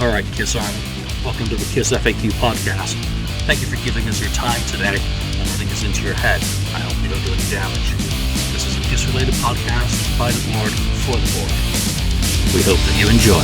Alright, Kiss Army, welcome to the KissFAQ podcast. Thank you for giving us your time today and letting us into your head. I hope we don't do any damage. This is a Kiss-related podcast by the board, for the board. We hope that you enjoy.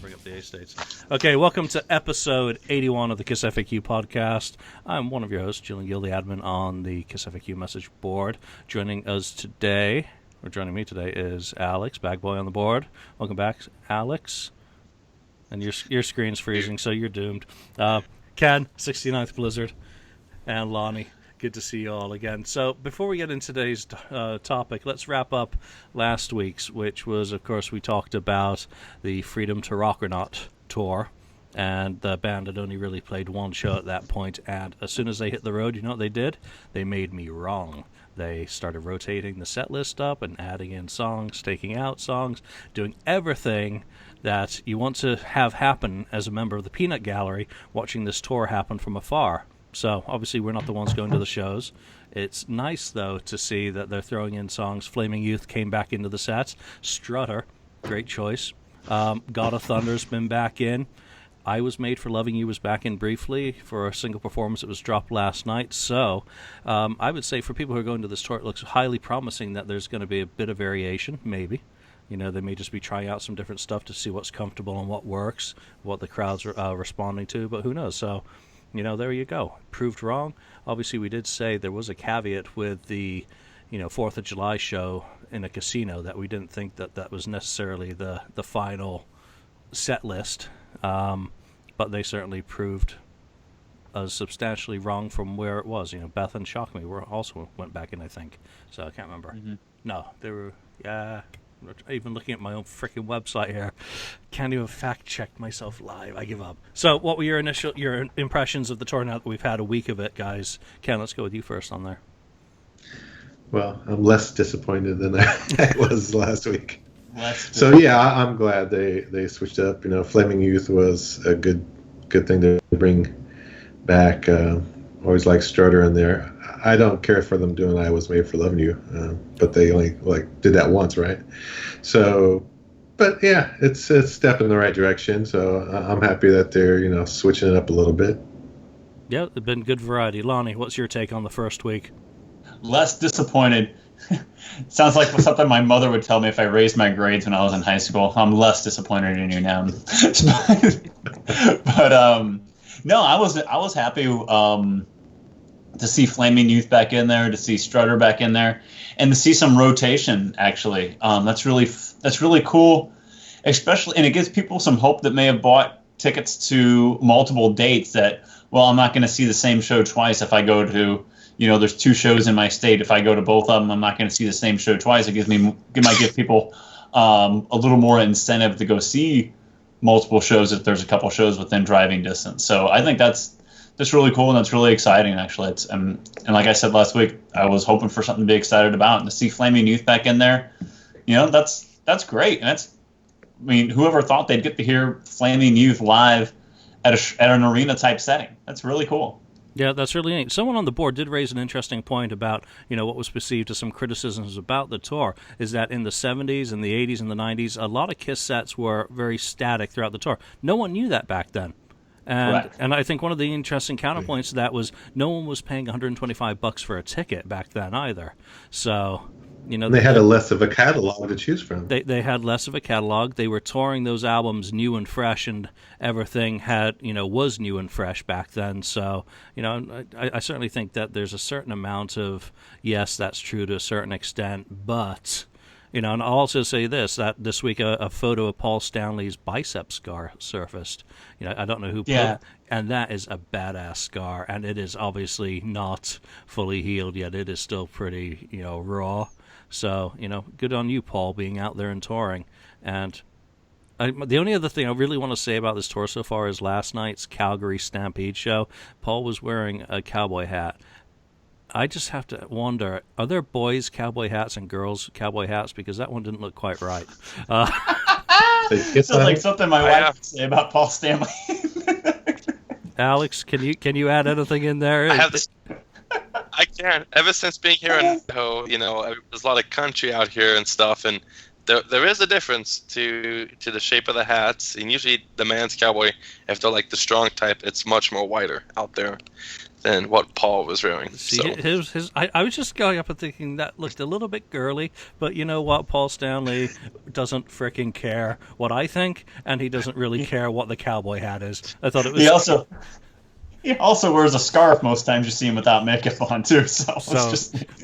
Bring up the A-States. Okay, welcome to episode 81 of the KissFAQ podcast. I'm one of your hosts, Julian Gill, the admin on the KissFAQ message board. Joining me today is Alex, BagBoy on the board. Welcome back, Alex. And your screen's freezing, so you're doomed. Ken, 69th Blizzard, and Lonnie. Good to see you all again. So before we get into today's topic, let's wrap up last week's, which was, of course, we talked about the Freedom to Rock or Not tour, and the band had only really played one show at that point, and as soon as they hit the road, you know what they did? They made me wrong. They started rotating the set list up and adding in songs, taking out songs, doing everything that you want to have happen as a member of the Peanut Gallery watching this tour happen from afar. So, obviously, we're not the ones going to the shows. It's nice, though, to see that they're throwing in songs. Flaming Youth came back into the sets. Strutter, great choice. God of Thunder's been back in. I Was Made for Loving You was back in briefly for a single performance that was dropped last night. So, I would say for people who are going to this tour, it looks highly promising that there's going to be a bit of variation, maybe. You know, they may just be trying out some different stuff to see what's comfortable and what works, what the crowd's responding to, but who knows? So, you know, there you go. Proved wrong. Obviously, we did say there was a caveat with the, 4th of July show in a casino that we didn't think that was necessarily the final set list. But they certainly proved us substantially wrong from where it was. Beth and Shock Me also went back in, I think. So I can't remember. Mm-hmm. No, they were, even looking at my own freaking website here. Can't even fact-check myself live. I give up. So what were your impressions of the tour now that we've had a week of it, guys? Ken, let's go with you first on there. Well, I'm less disappointed than I was last week. So yeah, I'm glad they switched up. Flaming Youth was a good thing to bring back. Always like Strutter in there. I don't care for them doing I Was Made for Loving You, but they only did that once, right? So, but yeah, it's a step in the right direction. So I'm happy that they're switching it up a little bit. Yeah, it's been good variety. Lonnie, what's your take on the first week? Less disappointed. Sounds like something my mother would tell me if I raised my grades when I was in high school. I'm less disappointed in you now. But no, I was happy to see Flaming Youth back in there, to see Strutter back in there, and to see some rotation. Actually, that's really cool. Especially, and it gives people some hope that may have bought tickets to multiple dates that, well, I'm not going to see the same show twice if I go to. There's 2 shows in my state. If I go to both of them, I'm not going to see the same show twice. It might give people a little more incentive to go see multiple shows if there's a couple shows within driving distance. So I think that's really cool and that's really exciting. Actually, and like I said last week, I was hoping for something to be excited about, and to see Flaming Youth back in there, that's great. And whoever thought they'd get to hear Flaming Youth live at an arena type setting? That's really cool. Yeah, that's really neat. Someone on the board did raise an interesting point about, what was perceived as some criticisms about the tour, is that in the 70s and the 80s and the 90s, a lot of Kiss sets were very static throughout the tour. No one knew that back then. And I think one of the interesting counterpoints to that was no one was paying $125 for a ticket back then either. So, they had less of a catalog to choose from. They had less of a catalog. They were touring those albums new and fresh, and everything was new and fresh back then. So, I certainly think that there's a certain amount of, yes, that's true to a certain extent, but, and I'll also say that this week a photo of Paul Stanley's bicep scar surfaced. I don't know who put it, and that is a badass scar, and it is obviously not fully healed yet. It is still pretty, raw. So, good on you, Paul, being out there and touring. And the only other thing I really want to say about this tour so far is last night's Calgary Stampede show. Paul was wearing a cowboy hat. I just have to wonder, are there boys' cowboy hats and girls' cowboy hats? Because that one didn't look quite right. Sounds like something my wife would say about Paul Stanley. Alex, can you add anything in there? I Yeah, ever since being here in Idaho, there's a lot of country out here and stuff, and there is a difference to the shape of the hats. And usually the man's cowboy, if they're like the strong type, it's much more wider out there than what Paul was wearing. See, So. I was just going up and thinking that looked a little bit girly, but you know what? Paul Stanley doesn't fricking care what I think, and he doesn't really care what the cowboy hat is. I thought it was. He also wears a scarf most times you see him without makeup on too. So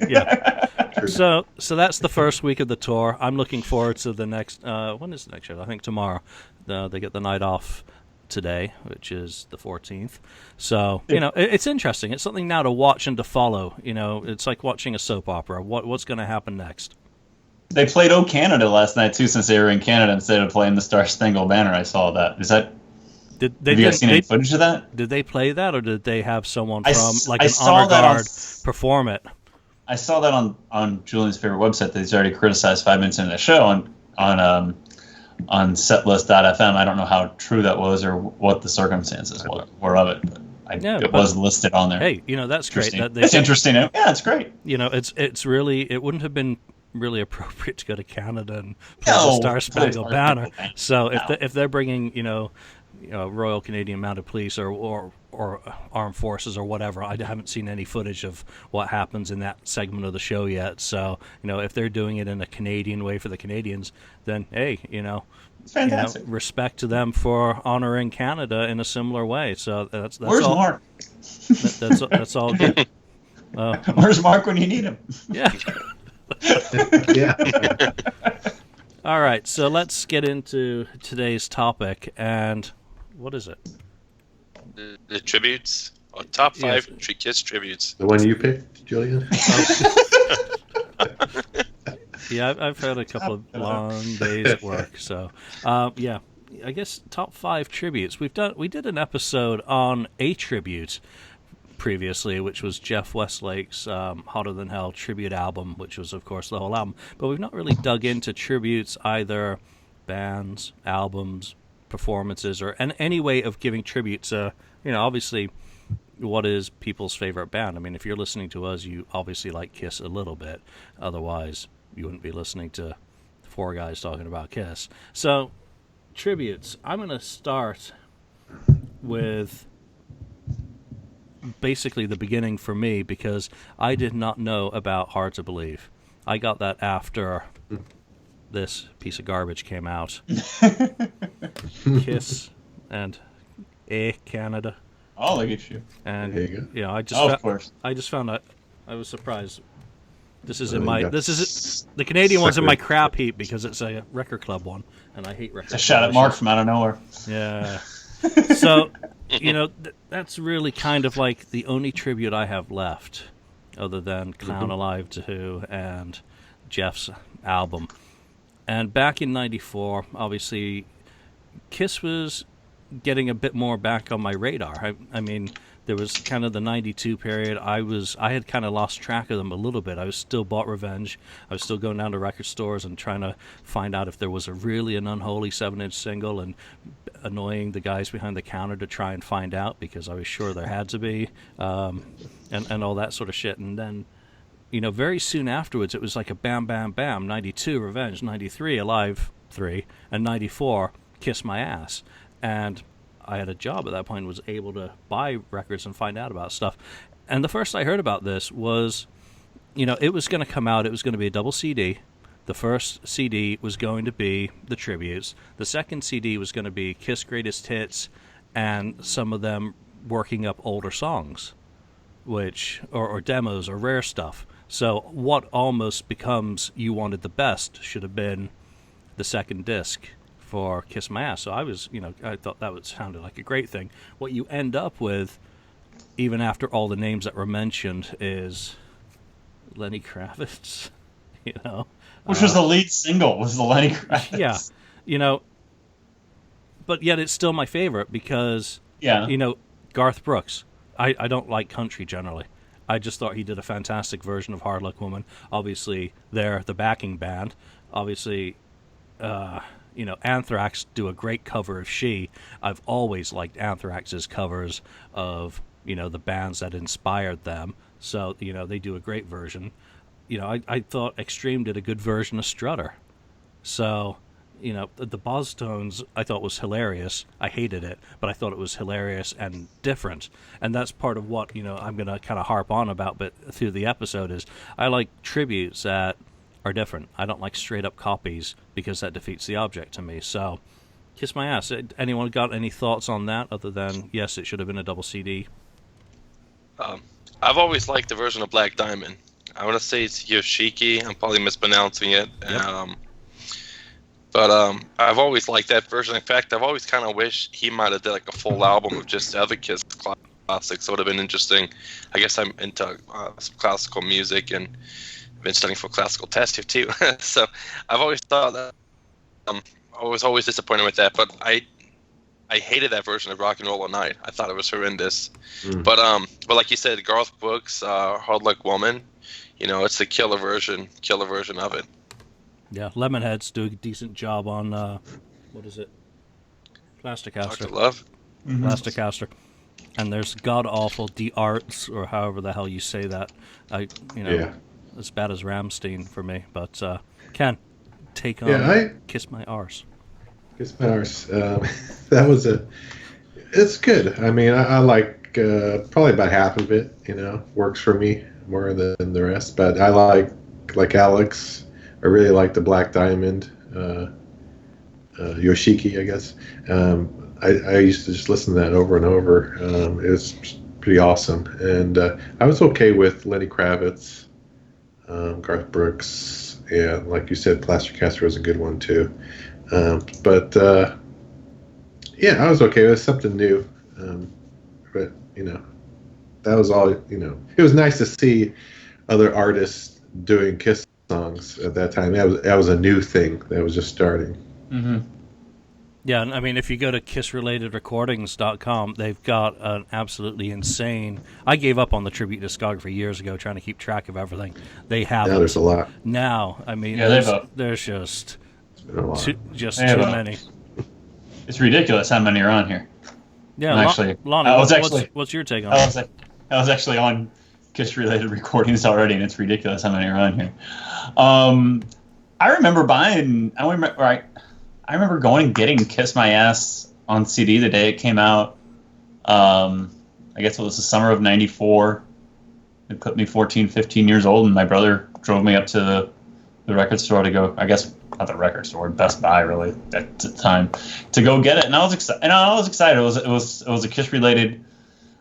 yeah. So that's the first week of the tour. I'm looking forward to the next. When is the next show? I think tomorrow. They get the night off today, which is the 14th. So, it's interesting. It's something now to watch and to follow. It's like watching a soap opera. What's going to happen next? They played "O Canada" last night too, since they were in Canada instead of playing the Star Spangled Banner. I saw that. Is that? Have you guys seen any footage of that? Did they play that, or did they have someone from an honor guard perform it? I saw that on Julian's favorite website that he's already criticized 5 minutes into the show on setlist.fm. I don't know how true that was or what the circumstances were of it, but it was listed on there. Hey, that's great. It's interesting. Yeah, it's great. It's really, it wouldn't have been really appropriate to go to Canada and play the Star Spangled Banner. So if they're bringing, Royal Canadian Mounted Police or Armed Forces or whatever, I haven't seen any footage of what happens in that segment of the show yet. So, if they're doing it in a Canadian way for the Canadians, then hey, it's fantastic. Respect to them for honoring Canada in a similar way. So that's Where's all. Mark? That's all good. Where's Mark when you need him? Yeah. Yeah. All right, so let's get into today's topic, and what is it? The tributes, or top 5 Kiss tributes. The one you picked, Julian? Yeah, I've had a couple of long days at work, so I guess top 5 tributes. We did an episode on a tribute previously, which was Jeff Westlake's Hotter Than Hell tribute album, which was, of course, the whole album. But we've not really dug into tributes, either bands, albums, performances, or any way of giving tribute to, obviously, what is people's favorite band. I mean, if you're listening to us, you obviously like Kiss a little bit. Otherwise, you wouldn't be listening to 4 guys talking about Kiss. So, tributes. I'm going to start with basically the beginning for me, because I did not know about Hard to Believe. I got that after this piece of garbage came out. Kiss and Canada. Oh, look at you! And there you go. of course, I just found out. I was surprised. This is the Canadian one's in my crap heap because it's a record club one, and I hate record. It's a shot at Mark from out of nowhere. Yeah. So, that's really kind of like the only tribute I have left, other than Clown Alive to Who and Jeff's album. And back in '94, obviously, Kiss was getting a bit more back on my radar. I mean, there was kind of the '92 period. I had kind of lost track of them a little bit. I was still bought Revenge. I was still going down to record stores and trying to find out if there was an unholy 7-inch single, and annoying the guys behind the counter to try and find out, because I was sure there had to be, and all that sort of shit. And then, very soon afterwards, it was like a bam, bam, bam. '92 Revenge, '93 Alive 3, and '94 Kiss My Ass. And I had a job at that point, was able to buy records and find out about stuff. And the first I heard about this was, it was going to come out. It was going to be a double CD. The first CD was going to be the tributes. The second CD was going to be Kiss Greatest Hits, and some of them working up older songs, or demos or rare stuff. So what almost becomes You Wanted the Best should have been the second disc for Kiss My Ass. So I thought that sounded like a great thing. What you end up with, even after all the names that were mentioned, is Lenny Kravitz, Which was the lead single, was the Lenny Kravitz. Yeah, but yet it's still my favorite because, Garth Brooks. I don't like country generally. I just thought he did a fantastic version of Hard Luck Woman. Obviously, they're the backing band. Obviously, Anthrax do a great cover of She. I've always liked Anthrax's covers of the bands that inspired them. So, they do a great version. I thought Extreme did a good version of Strutter. So, the Boz Tones I thought was hilarious. I hated it, but I thought it was hilarious and different. And that's part of what, I'm going to kind of harp on about but through the episode is I like tributes that are different. I don't like straight up copies because that defeats the object to me. So, kiss my ass. Anyone got any thoughts on that other than, yes, it should have been a double CD? I've always liked the version of Black Diamond. I want to say it's Yoshiki. I'm probably mispronouncing it. Yep. But I've always liked that version. In fact, I've always kind of wished he might have did like a full album of just other Kiss classics. It would have been interesting. I guess I'm into some classical music and been studying for classical test here too. So I've always thought that I was always disappointed with that. But I hated that version of Rock and Roll All Night. I thought it was horrendous. But like you said, Garth Brooks, Hard Luck Woman, it's the killer version of it. Yeah, Lemonheads do a decent job on, what is it? Plasticaster. Dr. Love? Mm-hmm. Plasticaster. And there's god-awful D-Arts, or however the hell you say that. As bad as Rammstein for me. But, Ken, take on Kiss My Arse. Kiss My Arse. That was it's good. I mean, I like probably about half of it, works for me more than the rest. But I like Alex. I really like the Black Diamond, Yoshiki, I guess. I used to just listen to that over and over. It was pretty awesome. And I was okay with Lenny Kravitz, Garth Brooks, and like you said, Plasticaster was a good one too. But I was okay. It was something new. But, that was all, it was nice to see other artists doing Kiss songs at that time. That was a new thing that was just starting. Mm-hmm. Yeah, I mean, if you go to kissrelatedrecordings.com, they've got an absolutely insane... I gave up on the tribute discography years ago trying to keep track of everything. They have Now there's a lot. Now, I mean, there's just too many. It's ridiculous how many are on here. Yeah, Lonnie, what's your take on it? I was actually on Kiss-related recordings already, and it's ridiculous how many are on here. I remember going and getting Kiss My Ass on CD the day it came out. I guess it was the summer of 94. It put me 14, 15 years old, and my brother drove me up to the record store to go, I guess, not the record store, Best Buy, really, at the time, to go get it. And I was excited. It was a Kiss-related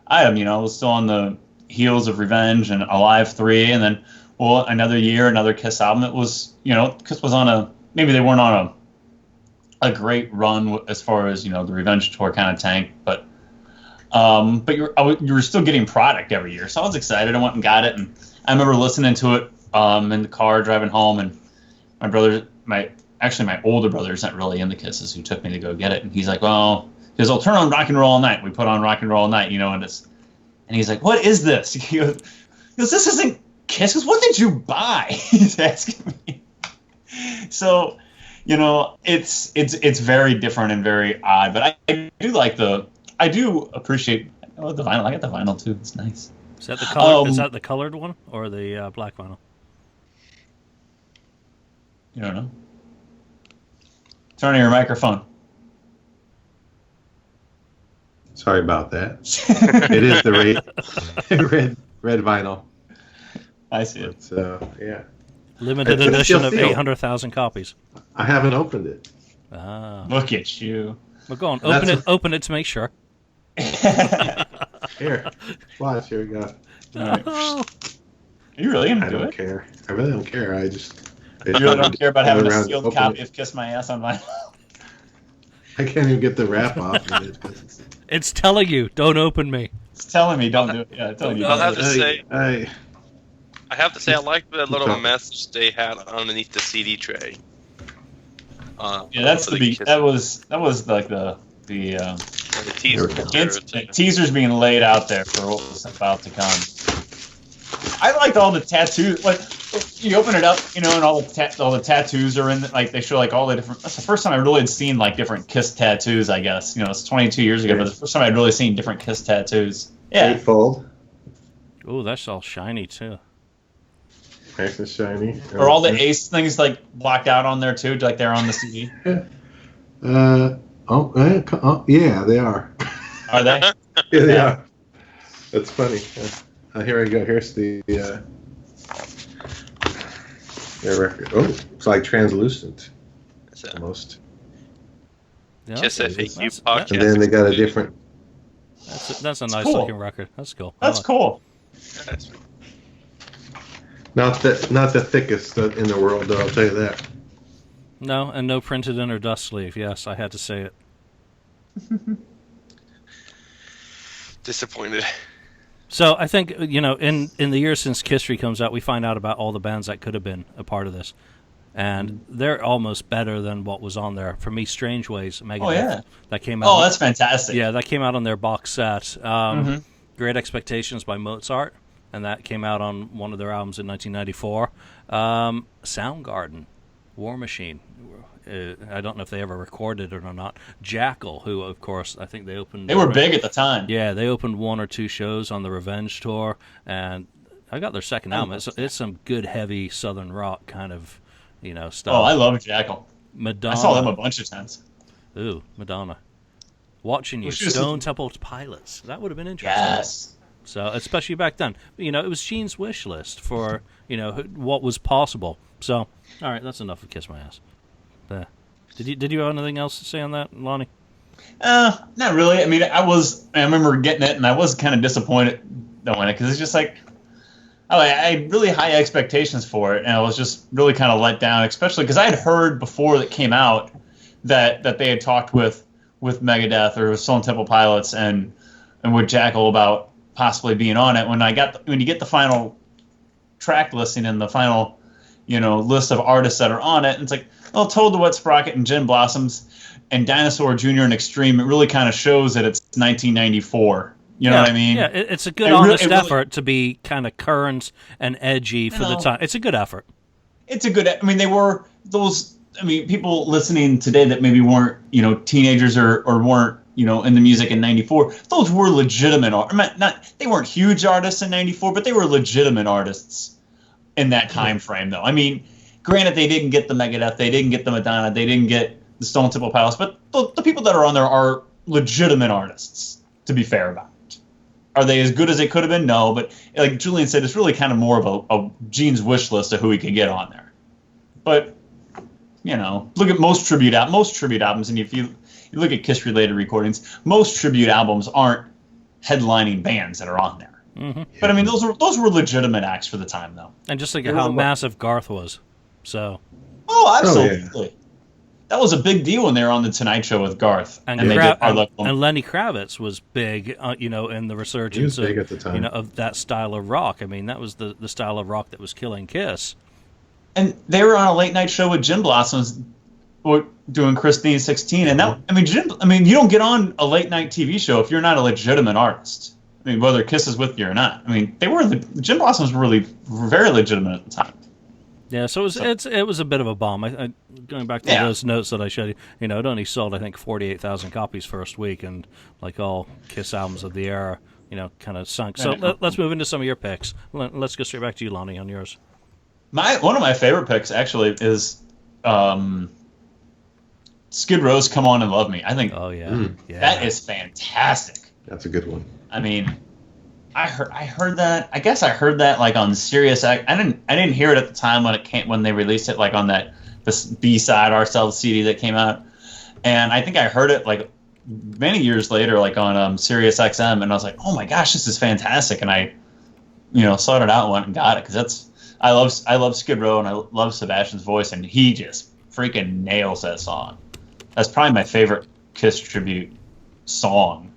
item, It was still on the heels of Revenge and Alive 3, and then, another year, another Kiss album. It was, Kiss was on maybe they weren't on a great run as far as, the Revenge tour kind of tanked, but you were still getting product every year. So I was excited. I went and got it, and I remember listening to it in the car driving home, and my older brother isn't really into Kisses, who took me to go get it, and he's like, I'll turn on Rock and Roll All Night. We put on Rock and Roll All Night, and he's like, what is this? He goes, this isn't Kiss. He goes, what did you buy? He's asking me. So, it's very different and very odd, but I do appreciate the vinyl. I got the vinyl too. It's nice. Is that the color? Is that the colored one or the black vinyl? You don't know. Turn on your microphone. Sorry about that. It is the red vinyl. I see it. Yeah. Limited edition of 800,000 copies. I haven't opened it. Ah. Look at you. Well, go on. Open it to make sure. Here. Watch. Here we go. All right. Are you really going to do it? I don't care. I really don't care. I just... You really don't care about having a sealed copy of Kiss My Ass on vinyl? I can't even get the wrap off of it. It's telling you, don't open me. It's telling me, don't do it. Yeah, it's telling you. I have to say, I liked the little talking. message they had underneath the CD tray. Yeah, that was like the teasers being laid out there for what was about to come. I liked all the tattoos. you open it up, and all the tattoos are in. Like they show like all the different. That's the first time I really had seen like different Kiss tattoos. I guess it's 22 years ago, but the first time I'd really seen different Kiss tattoos. Yeah. Eightfold. Oh, that's all shiny too. Nice and shiny. Are all the Ace things like blocked out on there too, like they're on the CD? Yeah, they are. Are they? Yeah, they are. That's funny. Here we go. Here's the their record. Oh, it's like translucent. Almost. Yeah, KissFAQ podcast. And then they got a different. That's a nice looking record. That's cool. That's cool. Not the thickest in the world, though. I'll tell you that. No, and no printed inner dust sleeve. Yes, I had to say it. Disappointed. So I think in the years since History comes out, we find out about all the bands that could have been a part of this, and they're almost better than what was on there. For me, Strange Ways, Megadeth, Oh yeah, that came out. Oh, that's fantastic. Yeah, that came out on their box set. Great Expectations by Mozart, and that came out on one of their albums in 1994. Soundgarden, War Machine. I don't know if they ever recorded it or not. Jackal, who of course I think they opened. They were big at the time. Yeah, they opened 1 or 2 shows on the Revenge tour, and I got their second album. It's some good heavy Southern rock kind of, stuff. Oh, I love Jackal. Madonna. I saw them a bunch of times. Ooh, Madonna. Watching You, Stone Temple Pilots. That would have been interesting. Yes. So, especially back then, it was Gene's wish list for what was possible. So, all right, that's enough of Kiss My Ass. Did you have anything else to say on that, Lonnie? Not really. I mean, I remember getting it, and I was kind of disappointed though in it because it's just like I had really high expectations for it, and I was just really kind of let down, especially because I had heard before that came out that they had talked with Megadeth or with Stone Temple Pilots and with Jackal about possibly being on it. When you get the final track listing and the final list of artists that are on it, and it's like, well, Toad the Wet Sprocket and Gin Blossoms and Dinosaur Jr. and Extreme, it really kind of shows that it's 1994. You know what I mean? Yeah, it's a good, honest effort to be kind of current and edgy for the time. It's a good effort. It's a good. I mean, they were those. I mean, people listening today that maybe weren't teenagers or weren't in the music in '94. Those were legitimate. They weren't huge artists in '94, but they were legitimate artists in that time frame, though. I mean, granted, they didn't get the Megadeth, they didn't get the Madonna, they didn't get the Stone Temple Pilots, but the people that are on there are legitimate artists, to be fair about it. Are they as good as they could have been? No, but like Julian said, it's really kind of more of a Gene's wish list of who he could get on there. But, look at most tribute albums, and if you look at Kiss-related recordings, most tribute albums aren't headlining bands that are on there. Mm-hmm. But I mean, those were legitimate acts for the time, though. And just think of how massive Garth was. So. Oh, absolutely. Yeah. That was a big deal when they were on the Tonight Show with Garth, and Lenny Kravitz was big, in the resurgence big at the time. Of that style of rock. I mean, that was the style of rock that was killing Kiss. And they were on a late night show with Gin Blossoms, doing Christine 16, and that you don't get on a late night TV show if you're not a legitimate artist. I mean, whether Kiss is with you or not. I mean, the Gin Blossoms were very legitimate at the time. Yeah, so it was a bit of a bomb. I going back to those notes that I showed you, it only sold, I think, 48,000 copies first week, and like all Kiss albums of the era, kind of sunk. So let's move into some of your picks. Let's go straight back to you, Lonnie, on yours. One of my favorite picks actually is Skid Row's "Come On and Love Me." I think. Oh yeah, that is fantastic. That's a good one. I mean, I heard that. I guess I heard that like on Sirius. I didn't hear it at the time when they released it, like on the B-side Ourselves CD that came out, and I think I heard it like many years later, like on Sirius XM, and I was like, oh my gosh, this is fantastic, and I sought it out and went and got it because I love Skid Row and I love Sebastian's voice, and he just freaking nails that song. That's probably my favorite Kiss tribute song.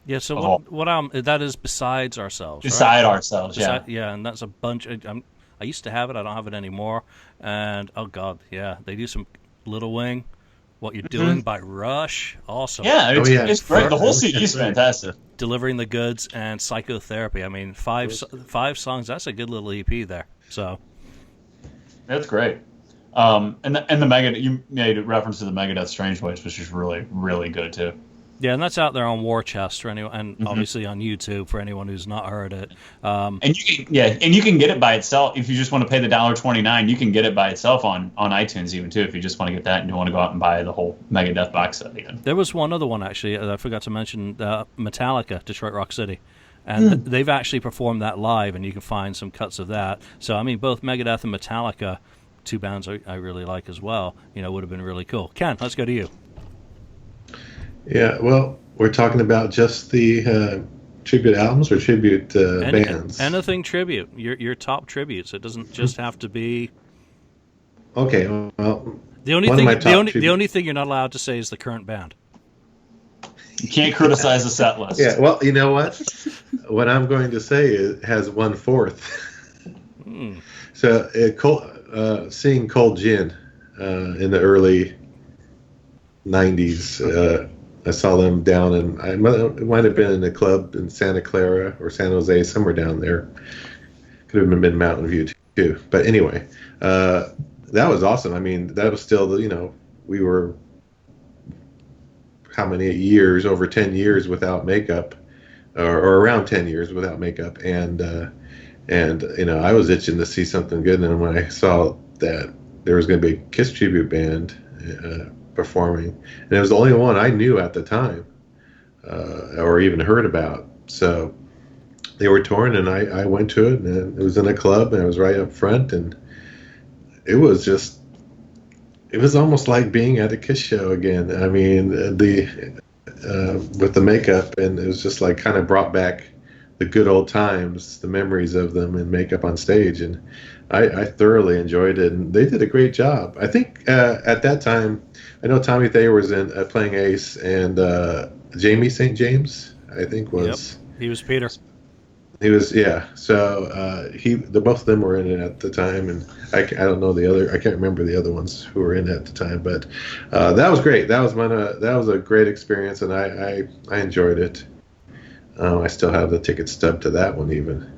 Yeah, so what that is Besides Ourselves, Beside Ourselves, yeah. Yeah, and that's a bunch. I used to have it. I don't have it anymore. And, oh, God, yeah, they do some Little Wing. What You're Doing by Rush. Awesome. Yeah, it's great. The whole CD is fantastic. Delivering the Goods and Psychotherapy. I mean, five songs. That's a good little EP there. So that's great. And the Megadeth, you made a reference to the Megadeth Strange Ways, which is really, really good too. Yeah, and that's out there on War Chest for anyone, and obviously on YouTube for anyone who's not heard it. And you can get it by itself if you just want to pay the $1.29. You can get it by itself on iTunes even too if you just want to get that and you want to go out and buy the whole Megadeth box set even. There was one other one actually I forgot to mention, Metallica, Detroit Rock City, and they've actually performed that live, and you can find some cuts of that. So I mean, both Megadeth and Metallica, two bands I really like as well. Would have been really cool. Ken, let's go to you. Yeah, well, we're talking about just the tribute albums or tribute bands. Anything tribute. Your top tributes. It doesn't just have to be. Okay, well, the only thing you're not allowed to say is the current band. You can't criticize the set list. Yeah, well, you know what? What I'm going to say is has 1/4. So, seeing Cold Gin in the early '90s. I saw them down it might have been in a club in Santa Clara or San Jose, somewhere down there. Could have been Mountain View too. But anyway, that was awesome. I mean, that was still we were how many years? Over 10 years without makeup, or around 10 years without makeup, and I was itching to see something good. And when I saw that there was going to be a Kiss tribute band performing, and it was the only one I knew at the time or even heard about, so they were touring, and I went to it, and it was in a club, and I was right up front, and it was almost like being at a Kiss show again. I mean, with the makeup, and it was just like kind of brought back the good old times, the memories of them and makeup on stage, and I thoroughly enjoyed it, and they did a great job. I think at that time, I know Tommy Thayer was in playing Ace, and Jamie St. James, I think, was. Yep, he was Peter. He was, yeah. So both of them were in it at the time, and I don't know the other. I can't remember the other ones who were in it at the time, but that was great. That was a great experience, and I enjoyed it. I still have the ticket stub to that one even.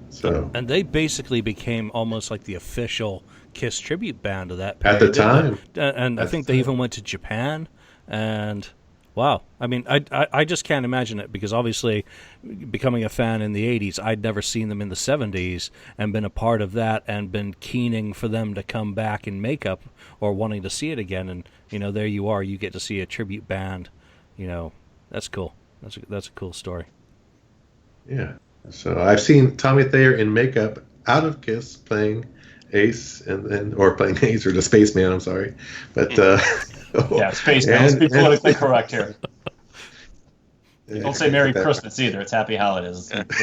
So. And they basically became almost like the official Kiss tribute band of that period. At the time. And I think they even went to Japan. And, wow. I mean, I just can't imagine it, because obviously becoming a fan in the 80s, I'd never seen them in the 70s and been a part of that and been keening for them to come back in makeup or wanting to see it again. And, there you are. You get to see a tribute band. That's cool. That's a cool story. Yeah. So I've seen Tommy Thayer in makeup out of Kiss playing Ace, or playing Ace, or the Spaceman. I'm sorry, but yeah, Spaceman. Let's be politically correct here. Don't say Merry Christmas either. It's Happy Holidays. Happy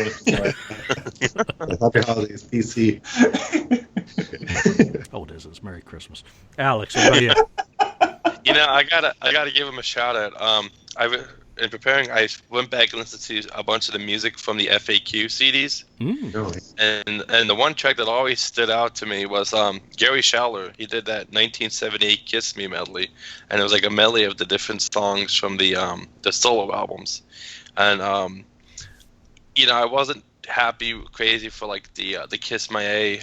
Holidays, PC. Oh, it is. It's Merry Christmas. Alex, what about you? I gotta give him a shout out. In preparing, I went back and listened to a bunch of the music from the FAQ CDs. And the one track that always stood out to me was Gary Schaller. He did that 1978 Kiss Me medley, and it was like a medley of the different songs from the solo albums. And I wasn't crazy for like the Kiss My A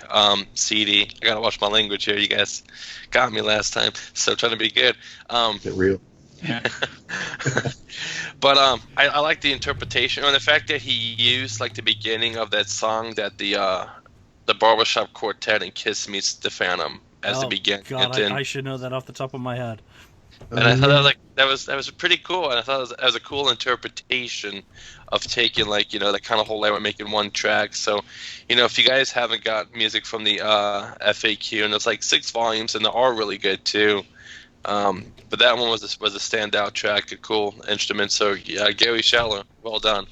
CD. I gotta watch my language here. You guys got me last time, so trying to be good. Get real. Yeah. But I like the interpretation and the fact that he used like the beginning of that song that the Barbershop Quartet and Kiss meets the Phantom as the beginning. God, I should know that off the top of my head. And I thought that was pretty cool, and I thought that was a cool interpretation of taking that kind of whole layout and making one track. So, if you guys haven't got music from the FAQ, and it's like 6 volumes, and they are really good too. But that one was a standout track, a cool instrument. So yeah, Gary Schaller, well done.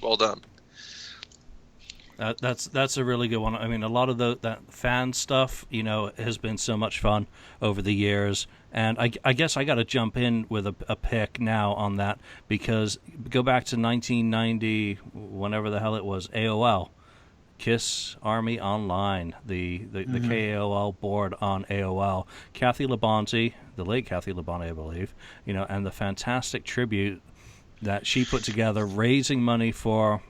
That's a really good one. I mean, a lot of that fan stuff, has been so much fun over the years. And I guess I got to jump in with a pick now on that, because go back to 1990, whenever the hell it was, AOL. Kiss Army Online, the KAOL board on AOL. Kathy Labonte, the late Kathy Labonte, I believe, and the fantastic tribute that she put together, raising money for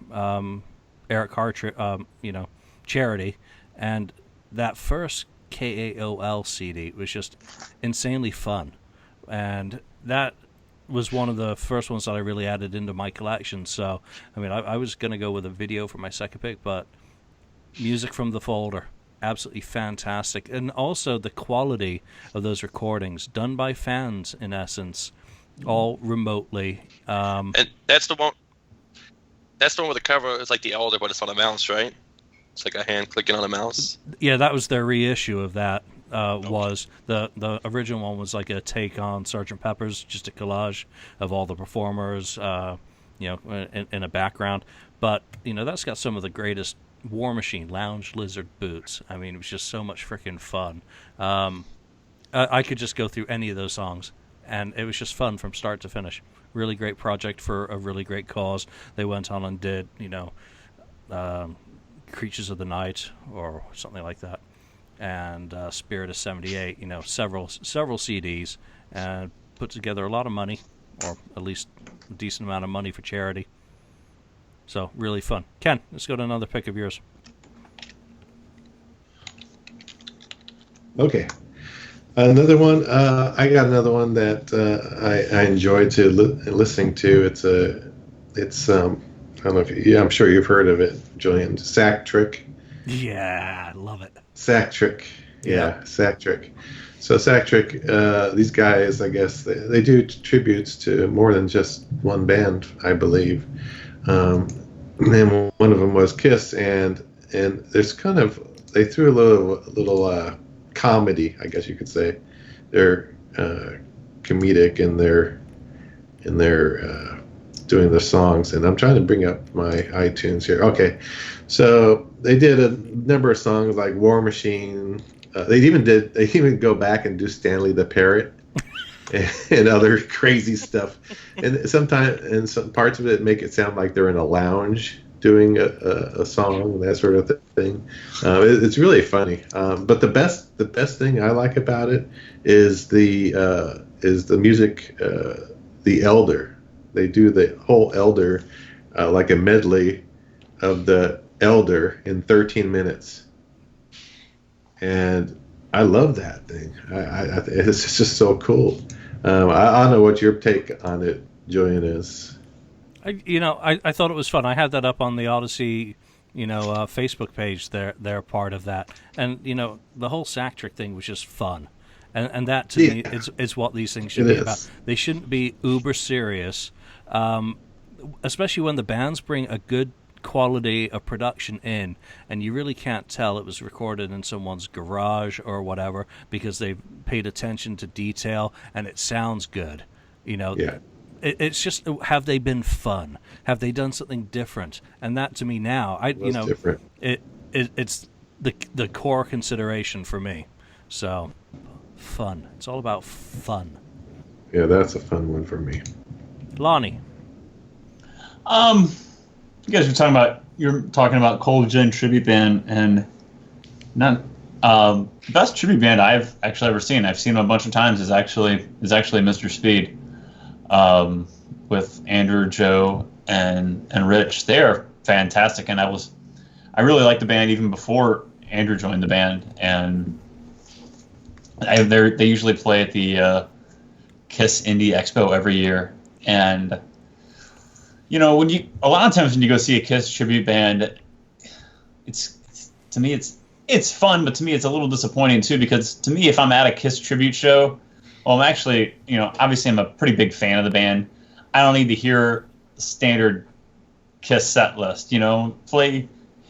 Eric Carr, charity, and that first KAOL CD was just insanely fun, and that was one of the first ones that I really added into my collection. So, I mean, I was going to go with a video for my second pick, but music from the folder, absolutely fantastic. And also the quality of those recordings, done by fans, in essence, all remotely. And that's the one where the cover is like the Elder, but it's on a mouse, right? It's like a hand clicking on a mouse. Yeah, that was their reissue of that. Was the original one was like a take on Sgt. Pepper's, just a collage of all the performers, in a background. But that's got some of the greatest War Machine Lounge Lizard boots. I mean, it was just so much freaking fun. I could just go through any of those songs, and it was just fun from start to finish. Really great project for a really great cause. They went on and did Creatures of the Night or something like that, and Spirit of '78. Several CDs, and put together a lot of money, or at least a decent amount of money for charity. So really fun. Ken, let's go to another pick of yours. Okay, another one. I got another one that I enjoyed listening to. It's I don't know if I'm sure you've heard of it, Julian. Sack Trick. Yeah, I love it. Sack Trick. Yeah, Sack Trick. So Sack Trick, these guys, I guess, they do tributes to more than just one band, I believe. And one of them was Kiss, and there's kind of, they threw a little comedy, I guess you could say. They're comedic in their doing the songs, and I'm trying to bring up my iTunes here. Okay, so they did a number of songs like War Machine. They even go back and do Stanley the Parrot and other crazy stuff. And sometimes, and some parts of it make it sound like they're in a lounge doing a song, that sort of thing. It's really funny. But the best thing I like about it is the music, the Elder. They do the whole Elder, like a medley of the Elder in 13 minutes. And I love that thing. It's just so cool. I don't know what your take on it, Julian, is. I thought it was fun. I had that up on the Odyssey, Facebook page. They're part of that, and the whole Sack Trick thing was just fun, and that to me is what these things should be about. They shouldn't be uber serious, especially when the bands bring a good quality of production in, and you really can't tell it was recorded in someone's garage or whatever, because they've paid attention to detail and it sounds good. It's just, have they been fun? Have they done something different? And that to me now, different. It's the core consideration for me. So fun. It's all about fun. Yeah, that's a fun one for me. Lonnie. You guys you're talking about Cold Gin tribute band, and not best tribute band I've actually ever seen. I've seen them a bunch of times. Is actually Mr. Speed, with Andrew, Joe, and Rich. They are fantastic, and I really liked the band even before Andrew joined the band, and they usually play at the Kiss Indie Expo every year, and a lot of times when you go see a Kiss tribute band, to me it's fun, but to me it's a little disappointing too, because to me, if I'm at a Kiss tribute show, well, I'm actually, obviously I'm a pretty big fan of the band. I don't need to hear standard Kiss set list, play,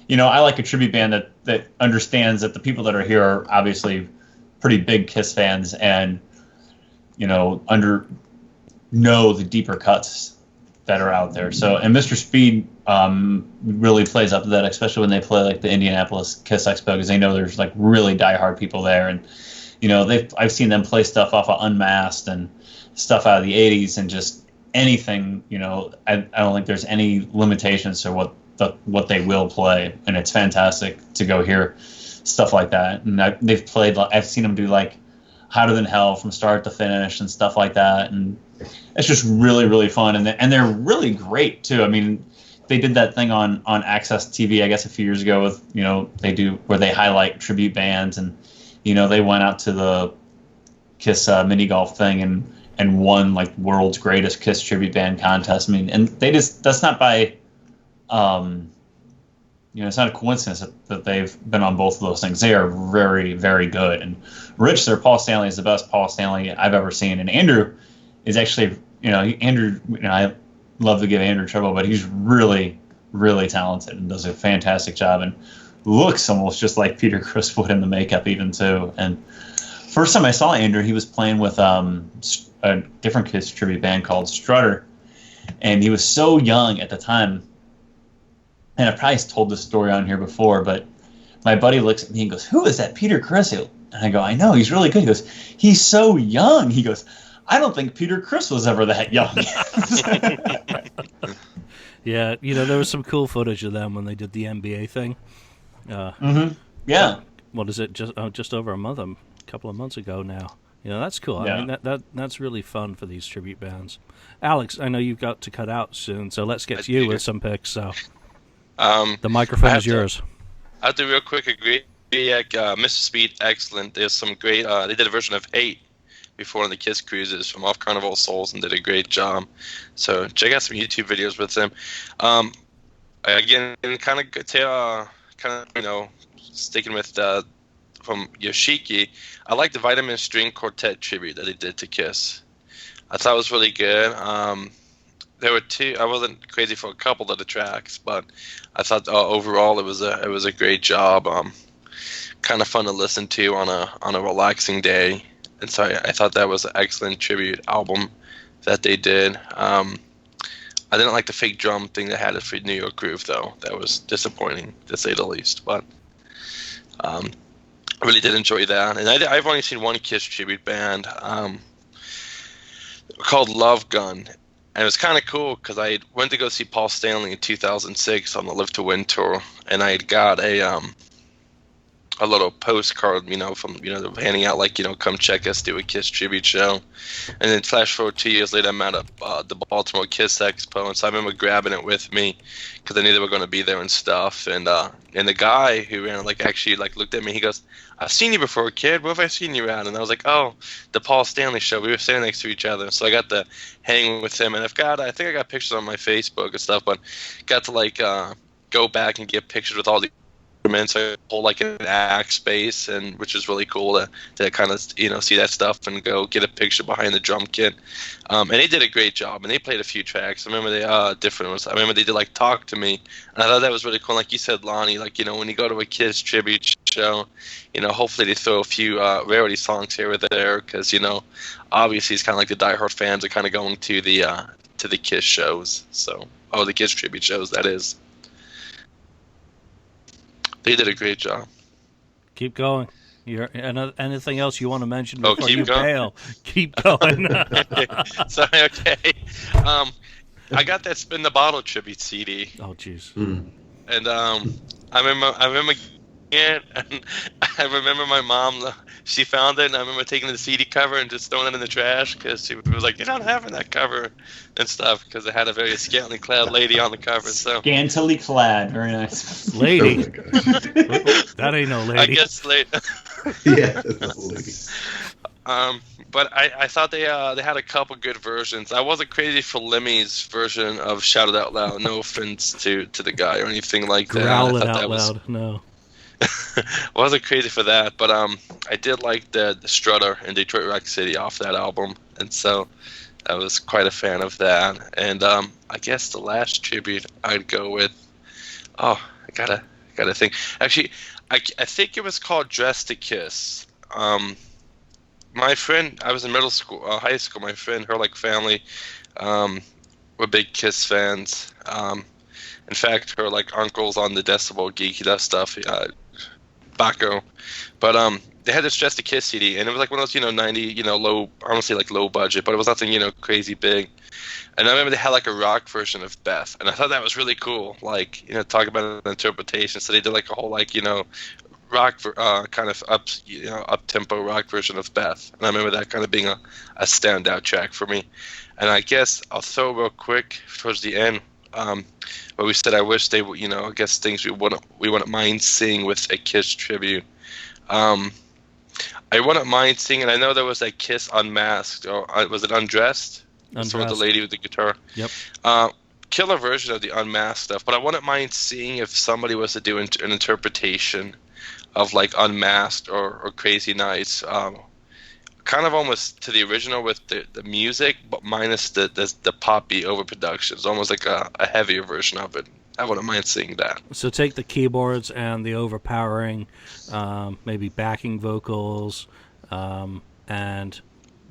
I like a tribute band that understands that the people that are here are obviously pretty big Kiss fans, and, know the deeper cuts that are out there. So, and Mr. Speed really plays up to that, especially when they play like the Indianapolis Kiss Expo, because they know there's like really diehard people there, and I've seen them play stuff off of Unmasked and stuff out of the '80s, and just anything. I don't think there's any limitations to what what they will play, and it's fantastic to go hear stuff like that. And I've seen them do like Hotter Than Hell from start to finish and stuff like that, and it's just really, really fun. And they're really great too. I mean, they did that thing on Access TV, I guess, a few years ago with, they do where they highlight tribute bands, and they went out to the Kiss mini golf thing and won like world's greatest Kiss tribute band contest. I mean, and that's not by it's not a coincidence that they've been on both of those things. They are very, very good. And Rich, their Paul Stanley, is the best Paul Stanley I've ever seen. And Andrew is actually, I love to give Andrew trouble, but he's really, really talented and does a fantastic job and looks almost just like Peter Criss would in the makeup even too. And first time I saw Andrew, he was playing with a different Kiss tribute band called Strutter. And he was so young at the time. And I've probably told this story on here before, but my buddy looks at me and goes, "Who is that Peter Criss?" And I go, "I know, he's really good." He goes, "He's so young." He goes, "I don't think Peter Criss was ever that young." Yeah, there was some cool footage of them when they did the NBA thing. Yeah. What is it? Just over a couple of months ago now. That's cool. Yeah. I mean, that's really fun for these tribute bands. Alex, I know you've got to cut out soon, so let's get to you with some picks. So the microphone is yours. I have to real quick agree. Mr. Speed, excellent. There's some great. They did a version of Hate before on the Kiss cruises from Off Carnival Souls and did a great job. So check out some YouTube videos with them. Again, sticking with from Yoshiki, I like the Vitamin String Quartet tribute that they did to Kiss. I thought it was really good. There were two. I wasn't crazy for a couple of the tracks, but I thought overall it was a great job. Kind of fun to listen to on a relaxing day, and so I thought that was an excellent tribute album that they did. I didn't like the fake drum thing that had it for New York Groove though. That was disappointing to say the least. But I really did enjoy that, and I've only seen one Kiss tribute band called Love Gun. And it was kind of cool because I went to go see Paul Stanley in 2006 on the Live to Win tour, and I had got a little postcard, from handing out come check us, do a Kiss tribute show, and then flash forward 2 years later, I'm at the Baltimore Kiss Expo, and so I remember grabbing it with me because I knew they were going to be there and stuff, and the guy who ran it actually looked at me, he goes, "I've seen you before, kid. Where have I seen you at?" And I was like, "Oh, the Paul Stanley show." We were standing next to each other, so I got to hang with him, and I think I got pictures on my Facebook and stuff, but got to go back and get pictures with all the instruments. I hold an axe space, and which is really cool to kind of see that stuff and go get a picture behind the drum kit. And they did a great job, and they played a few tracks. I remember I remember they did Talk to Me, and I thought that was really cool. Like you said, Lonnie, when you go to a Kiss tribute show, hopefully they throw a few rarity songs here or there, because obviously it's kind of like the diehard fans are kind of going to the Kiss shows. So the Kiss tribute shows, that is. They did a great job. Keep going. Anything else you want to mention before you going? bail? Keep going. Sorry, okay. I got that Spin the Bottle tribute CD. Oh, jeez. And I remember it, and I remember my mom, she found it, and I remember taking the CD cover and just throwing it in the trash because she was like, "You're not having that cover," and stuff, because it had a very scantily clad lady on the cover. So scantily clad, very nice. Lady. That ain't no lady. I guess lady. Yeah, that's a lady. But I thought they had a couple good versions. I wasn't crazy for Lemmy's version of Shout It Out Loud. No offense to the guy or anything like that. Growl it out loud. No. Wasn't crazy for that, but I did like the Strutter in Detroit Rock City off that album, and so I was quite a fan of that. And I guess the last tribute I'd go with, I gotta think. Actually, I think it was called Dress to Kiss. My friend, I was in high school. My friend, her family, were big Kiss fans. In fact, her uncles on the Decibel Geeky stuff. Baco, but they had this Just the Kiss CD, and it was like one of those 90 low, honestly like low budget, but it was nothing crazy big. And I remember they had like a rock version of Beth, and I thought that was really cool. Like talk about an interpretation. So they did like a whole like rock kind of up tempo rock version of Beth, and I remember that kind of being a standout track for me. And I guess I'll throw real quick towards the end, where we said I wish they would I guess things we wouldn't mind seeing with a Kiss tribute. I wouldn't mind seeing, and I know there was a Kiss Unmasked, or was it Undressed? Undressed. So with the lady with the guitar. Yep. Killer version of the Unmasked stuff, but I wouldn't mind seeing if somebody was to do an interpretation of like Unmasked or Crazy Nights, kind of almost to the original with the music, but minus the poppy overproduction. It's almost like a heavier version of it. I wouldn't mind seeing that. So take the keyboards and the overpowering, maybe backing vocals, and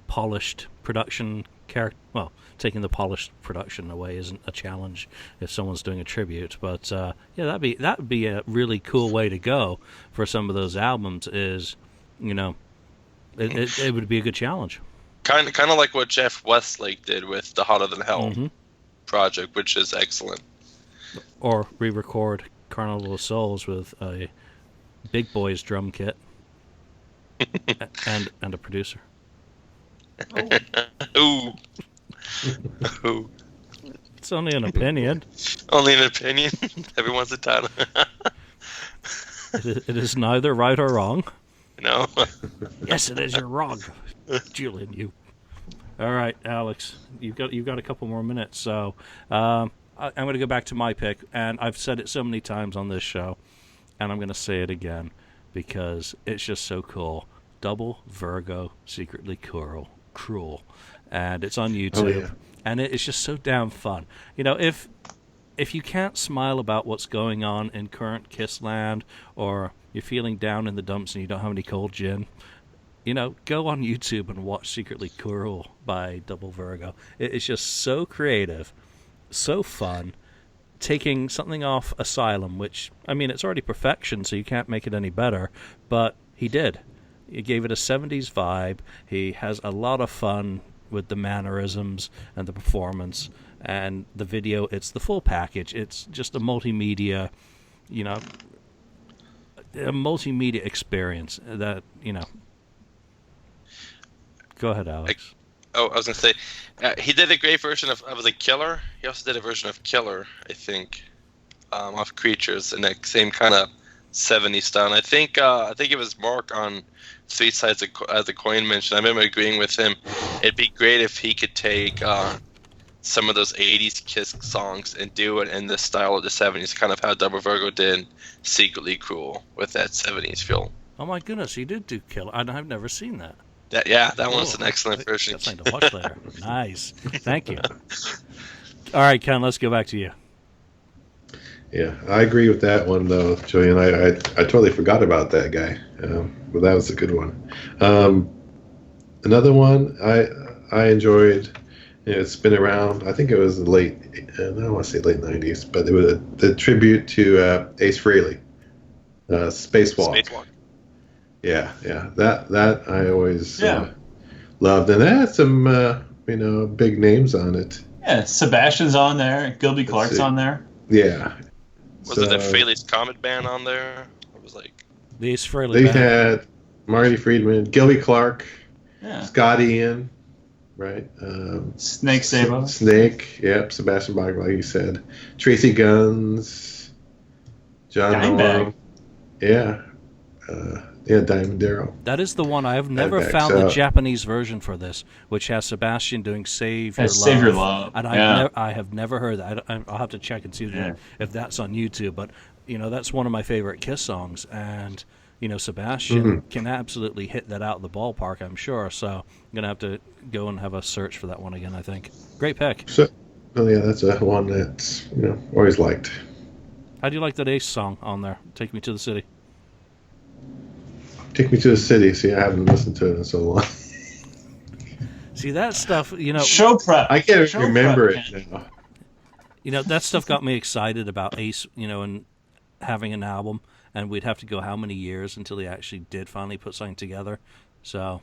polished production character. Well, taking the polished production away isn't a challenge if someone's doing a tribute, but yeah, that would be a really cool way to go for some of those albums. Is it would be a good challenge. Kind of like what Jeff Westlake did with the Hotter Than Hell project, which is excellent. Or re-record Carnival of Souls with a Big Boy's drum kit and a producer. Ooh. Ooh. It's only an opinion. Only an opinion. Everyone's entitled. It is neither right or wrong. No. Yes, it is. You're wrong, Julian. You. All right, Alex. You've got a couple more minutes. So I'm going to go back to my pick, and I've said it so many times on this show, and I'm going to say it again because it's just so cool. Double Virgo, Secretly Cruel, and it's on YouTube, and it's just so damn fun. If you can't smile about what's going on in current Kiss land, or you're feeling down in the dumps and you don't have any cold gin, go on YouTube and watch Secretly Cruel by Double Virgo. It's just so creative, so fun, taking something off Asylum, which, it's already perfection, so you can't make it any better, but he did. He gave it a 70s vibe. He has a lot of fun with the mannerisms and the performance and the video. It's the full package. It's just a multimedia, experience that, Go ahead, Alex. I was going to say, he did a great version of the Killer. He also did a version of Killer, I think, of Creatures in that same kind of 70s style. And I think it was Mark on Three Sides of the Coin mentioned. I remember agreeing with him. It'd be great if he could take some of those 80s Kiss songs and do it in the style of the 70s, kind of how Double Virgo did Secretly Cruel with that 70s feel. Oh my goodness, he did do Killer. I've never seen that. That one's an excellent version. That's something to watch later. Nice. Thank you. All right, Ken, let's go back to you. Yeah, I agree with that one, though, Julian. I totally forgot about that guy. But that was a good one. Another one I enjoyed, it's been around, I think it was I don't want to say late 90s, but it was the tribute to Ace Frehley, Spacewalk. Spacewalk. Yeah. That I always loved. And it had some, big names on it. Yeah, Sebastian's on there. Gilby Clark's on there. Yeah. Was it the Frehley's Comet Band on there? It was like the Ace Frehley They band. had Marty Friedman, Gilby Clark, Yeah. Scott Ian, right? Snake Sabo. Snake, yep. Sebastian Bach, like you said. Tracy Guns, John Dimebag. Noel. Yeah. Diamond Darrell. That is the one. I have never Dimebag, found so- the Japanese version for this, which has Sebastian doing Save Your Love. Save Your Love. And Yeah. I have never heard that. I'll have to check and see if that's on YouTube. But, that's one of my favorite Kiss songs. And, Sebastian can absolutely hit that out of the ballpark, I'm sure. So I'm going to have to go and have a search for that one again, I think. Great pick. So, that's a one that's, always liked. How do you like that Ace song on there? Take Me to the City. Take Me to the City. See, I haven't listened to it in so long. See, that stuff, Show prep. I can't Show remember prep, it Ken. now. that stuff got me excited about Ace, and having an album. and we'd have to go how many years until he actually did finally put something together. So,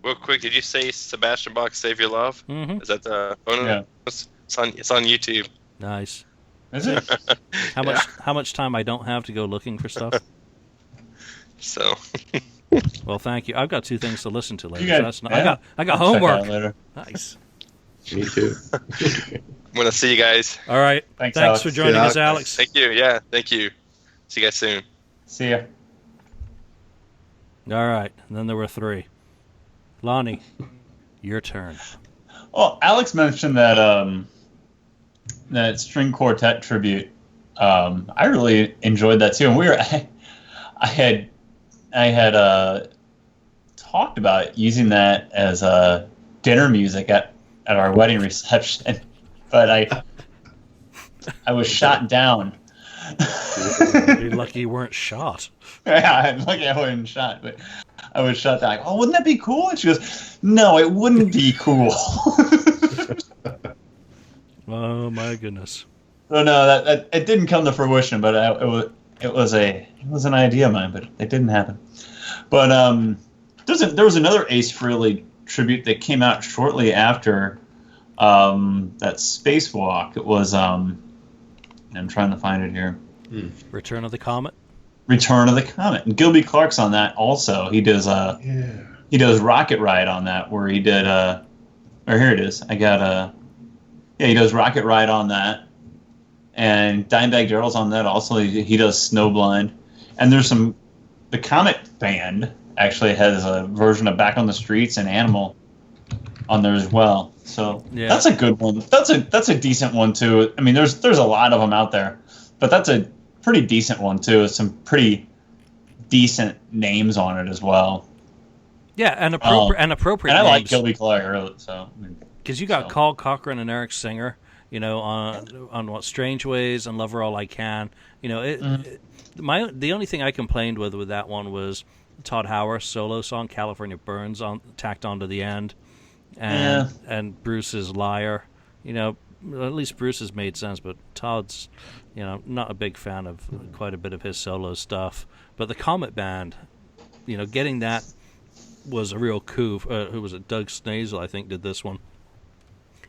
Real quick, did you say Sebastian Bach Save Your Love? Mhm. Is that the bonus? Yeah. It's on YouTube. Nice. Is it? How much time I don't have to go looking for stuff? So Well, thank you. I've got 2 things to listen to later. You got- So that's not, yeah. I got I'll check it out homework. later. Nice. Me too. I'm gonna see you guys. All right. Thanks, Thanks Alex. for joining Yeah, us, Alex. Thank you. Yeah, thank you. See you guys soon. See ya. All right. And then there were 3. Lonnie, your turn. Well, Alex mentioned that string quartet tribute. I really enjoyed that too, and I had talked about using that as dinner music at our wedding reception, but I was shot down. You're lucky you weren't shot. Yeah, I'm lucky I wasn't shot, but I was shot down. Oh, wouldn't that be cool? And she goes, "No, it wouldn't be cool." Oh my goodness. So no, that it didn't come to fruition, but it was an idea of mine, but it didn't happen. But there was another Ace Frehley tribute that came out shortly after that spacewalk. It was I'm trying to find it here. Return of the Comet. Return of the Comet, and Gilby Clark's on that also. He does he does Rocket Ride on that, where he did or here it is. I got he does Rocket Ride on that. And Dimebag Darrell's on that also. He does Snowblind. And there's the Comet Band actually has a version of Back on the Streets and Animal on there as well. So Yeah. that's a good one. That's a decent one too. I mean, there's a lot of them out there, but that's a pretty decent one too. It's some pretty decent names on it as well. Yeah, and appropriate And I like names. Gilby Clark, so I mean, Because you got Carl Cochran and Eric Singer, you know, on what Strange Ways and Lover All I Can. You know, the only thing I complained with that one was Todd Howard's solo song California Burns tacked onto the end, and Bruce's Liar. You know, at least Bruce's made sense, but Todd's, you know, not a big fan of quite a bit of his solo stuff. But the Comet Band, you know, getting that was a real coup. Who was it? Doug Snazel, I think, did this one.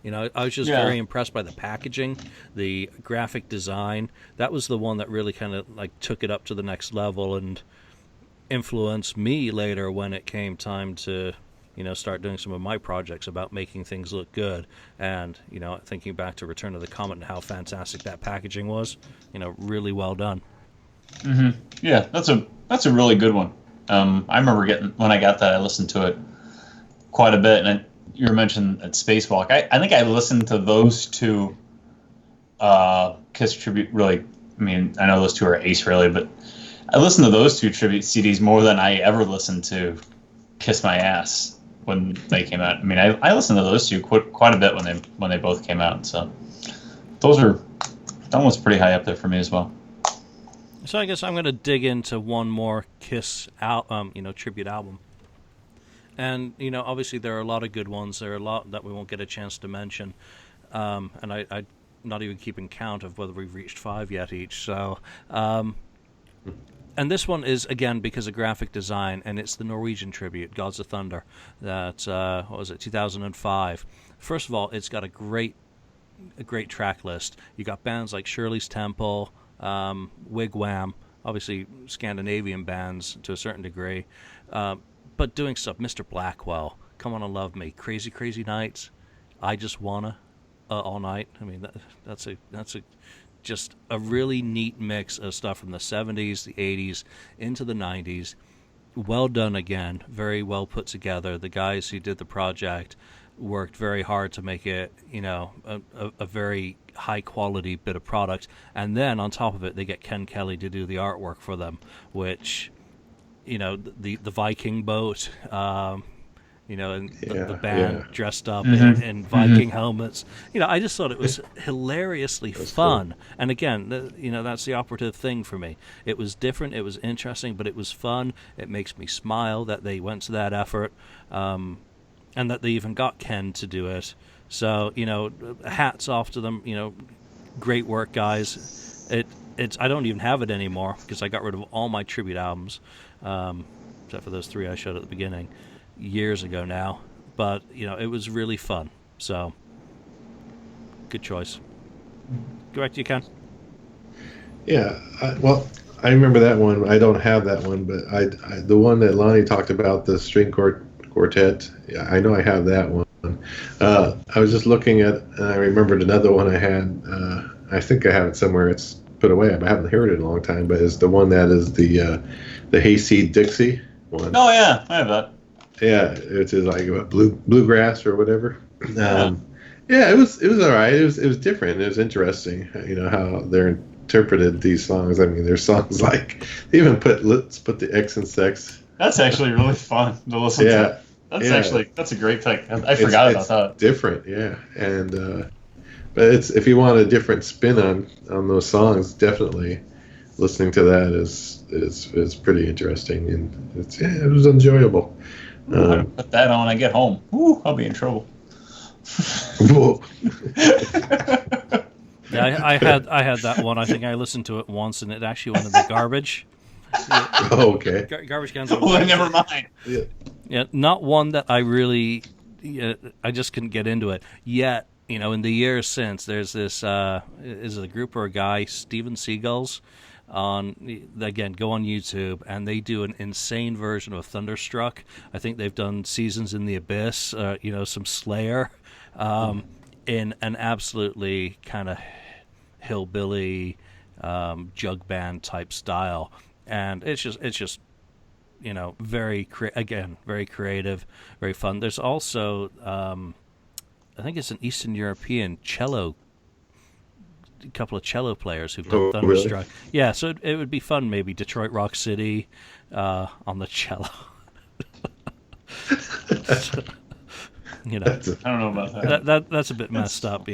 You know, I was just very impressed by the packaging, the graphic design. That was the one that really kind of like took it up to the next level and influenced me later when it came time to, you know, start doing some of my projects about making things look good. And, you know, thinking back to Return of the Comet and how fantastic that packaging was, you know, really well done. Mm-hmm. Yeah, that's a really good one. I remember when I got that, I listened to it quite a bit, and you were mentioning at Spacewalk. I think I listened to those 2 Kiss tribute. Really, I mean, I know those 2 are Ace Frehley, but I listened to those 2 tribute CDs more than I ever listened to Kiss My Ass when they came out. I mean, I listened to those 2 quite a bit when they both came out. So that was pretty high up there for me as well. So I guess I'm going to dig into one more Kiss tribute album. And, you know, obviously there are a lot of good ones. There are a lot that we won't get a chance to mention. And I'm not even keeping count of whether we've reached 5 yet each. So, and this one is, again, because of graphic design, and it's the Norwegian tribute, Gods of Thunder, that, 2005. First of all, it's got a great track list. You got bands like Shirley's Temple, Wigwam, obviously Scandinavian bands to a certain degree, but doing stuff, Mr. Blackwell, Come On and Love Me, Crazy Crazy Nights, I Just Wanna, All Night. I mean, that's just a really neat mix of stuff from the 70s, the 80s, into the 90s. Well done again, very well put together. The guys who did the project worked very hard to make it, you know, a very high quality bit of product. And then on top of it, they get Ken Kelly to do the artwork for them, which, you know, the Viking boat, you know, and the band dressed up in Viking helmets. You know, I just thought it was hilariously fun. Cool. And again, you know, that's the operative thing for me. It was different, it was interesting, but it was fun. It makes me smile that they went to that effort, and that they even got Ken to do it. So, you know, hats off to them. You know, great work, guys. I don't even have it anymore because I got rid of all my tribute albums, except for those 3 I showed at the beginning years ago now. But it was really fun. So good choice. Go back to you, Ken. Yeah, I remember that one. I don't have that one, but the one that Lonnie talked about, the string quartet. Yeah, I know I have that one. I was just looking at, and I remembered another one I had. I think I have it somewhere. It's put away. I haven't heard it in a long time, but it's the one that is the Hayseed Dixie one. Oh yeah, I have that. Yeah, it's like what, bluegrass or whatever. Yeah, it was all right. It was different. It was interesting. How they're interpreted these songs. I mean, there's songs like they even let's put the X and sex. That's actually really fun to listen to. That's a great pick. I forgot about that. Different, yeah, and but if you want a different spin on those songs, definitely listening to that is pretty interesting, and it was enjoyable. I'll put that on when I get home. Ooh, I'll be in trouble. Whoa. Yeah, I had that one. I think I listened to it once, and it actually went in the garbage. Oh, okay. Garbage cans. Well, never mind. Yeah, not one that I really. I just couldn't get into it. Yet, in the years since, there's this is a group or a guy, Steven Seagal's. Go on YouTube, and they do an insane version of Thunderstruck. I think they've done Seasons in the Abyss, some Slayer, in an absolutely kind of hillbilly jug band type style, and it's just very creative, very fun. There's also I think it's an Eastern European a couple of cello players who've done Thunderstruck. Really? Yeah, so it would be fun, maybe Detroit Rock City on the cello. I don't know about that. That's a bit messed up,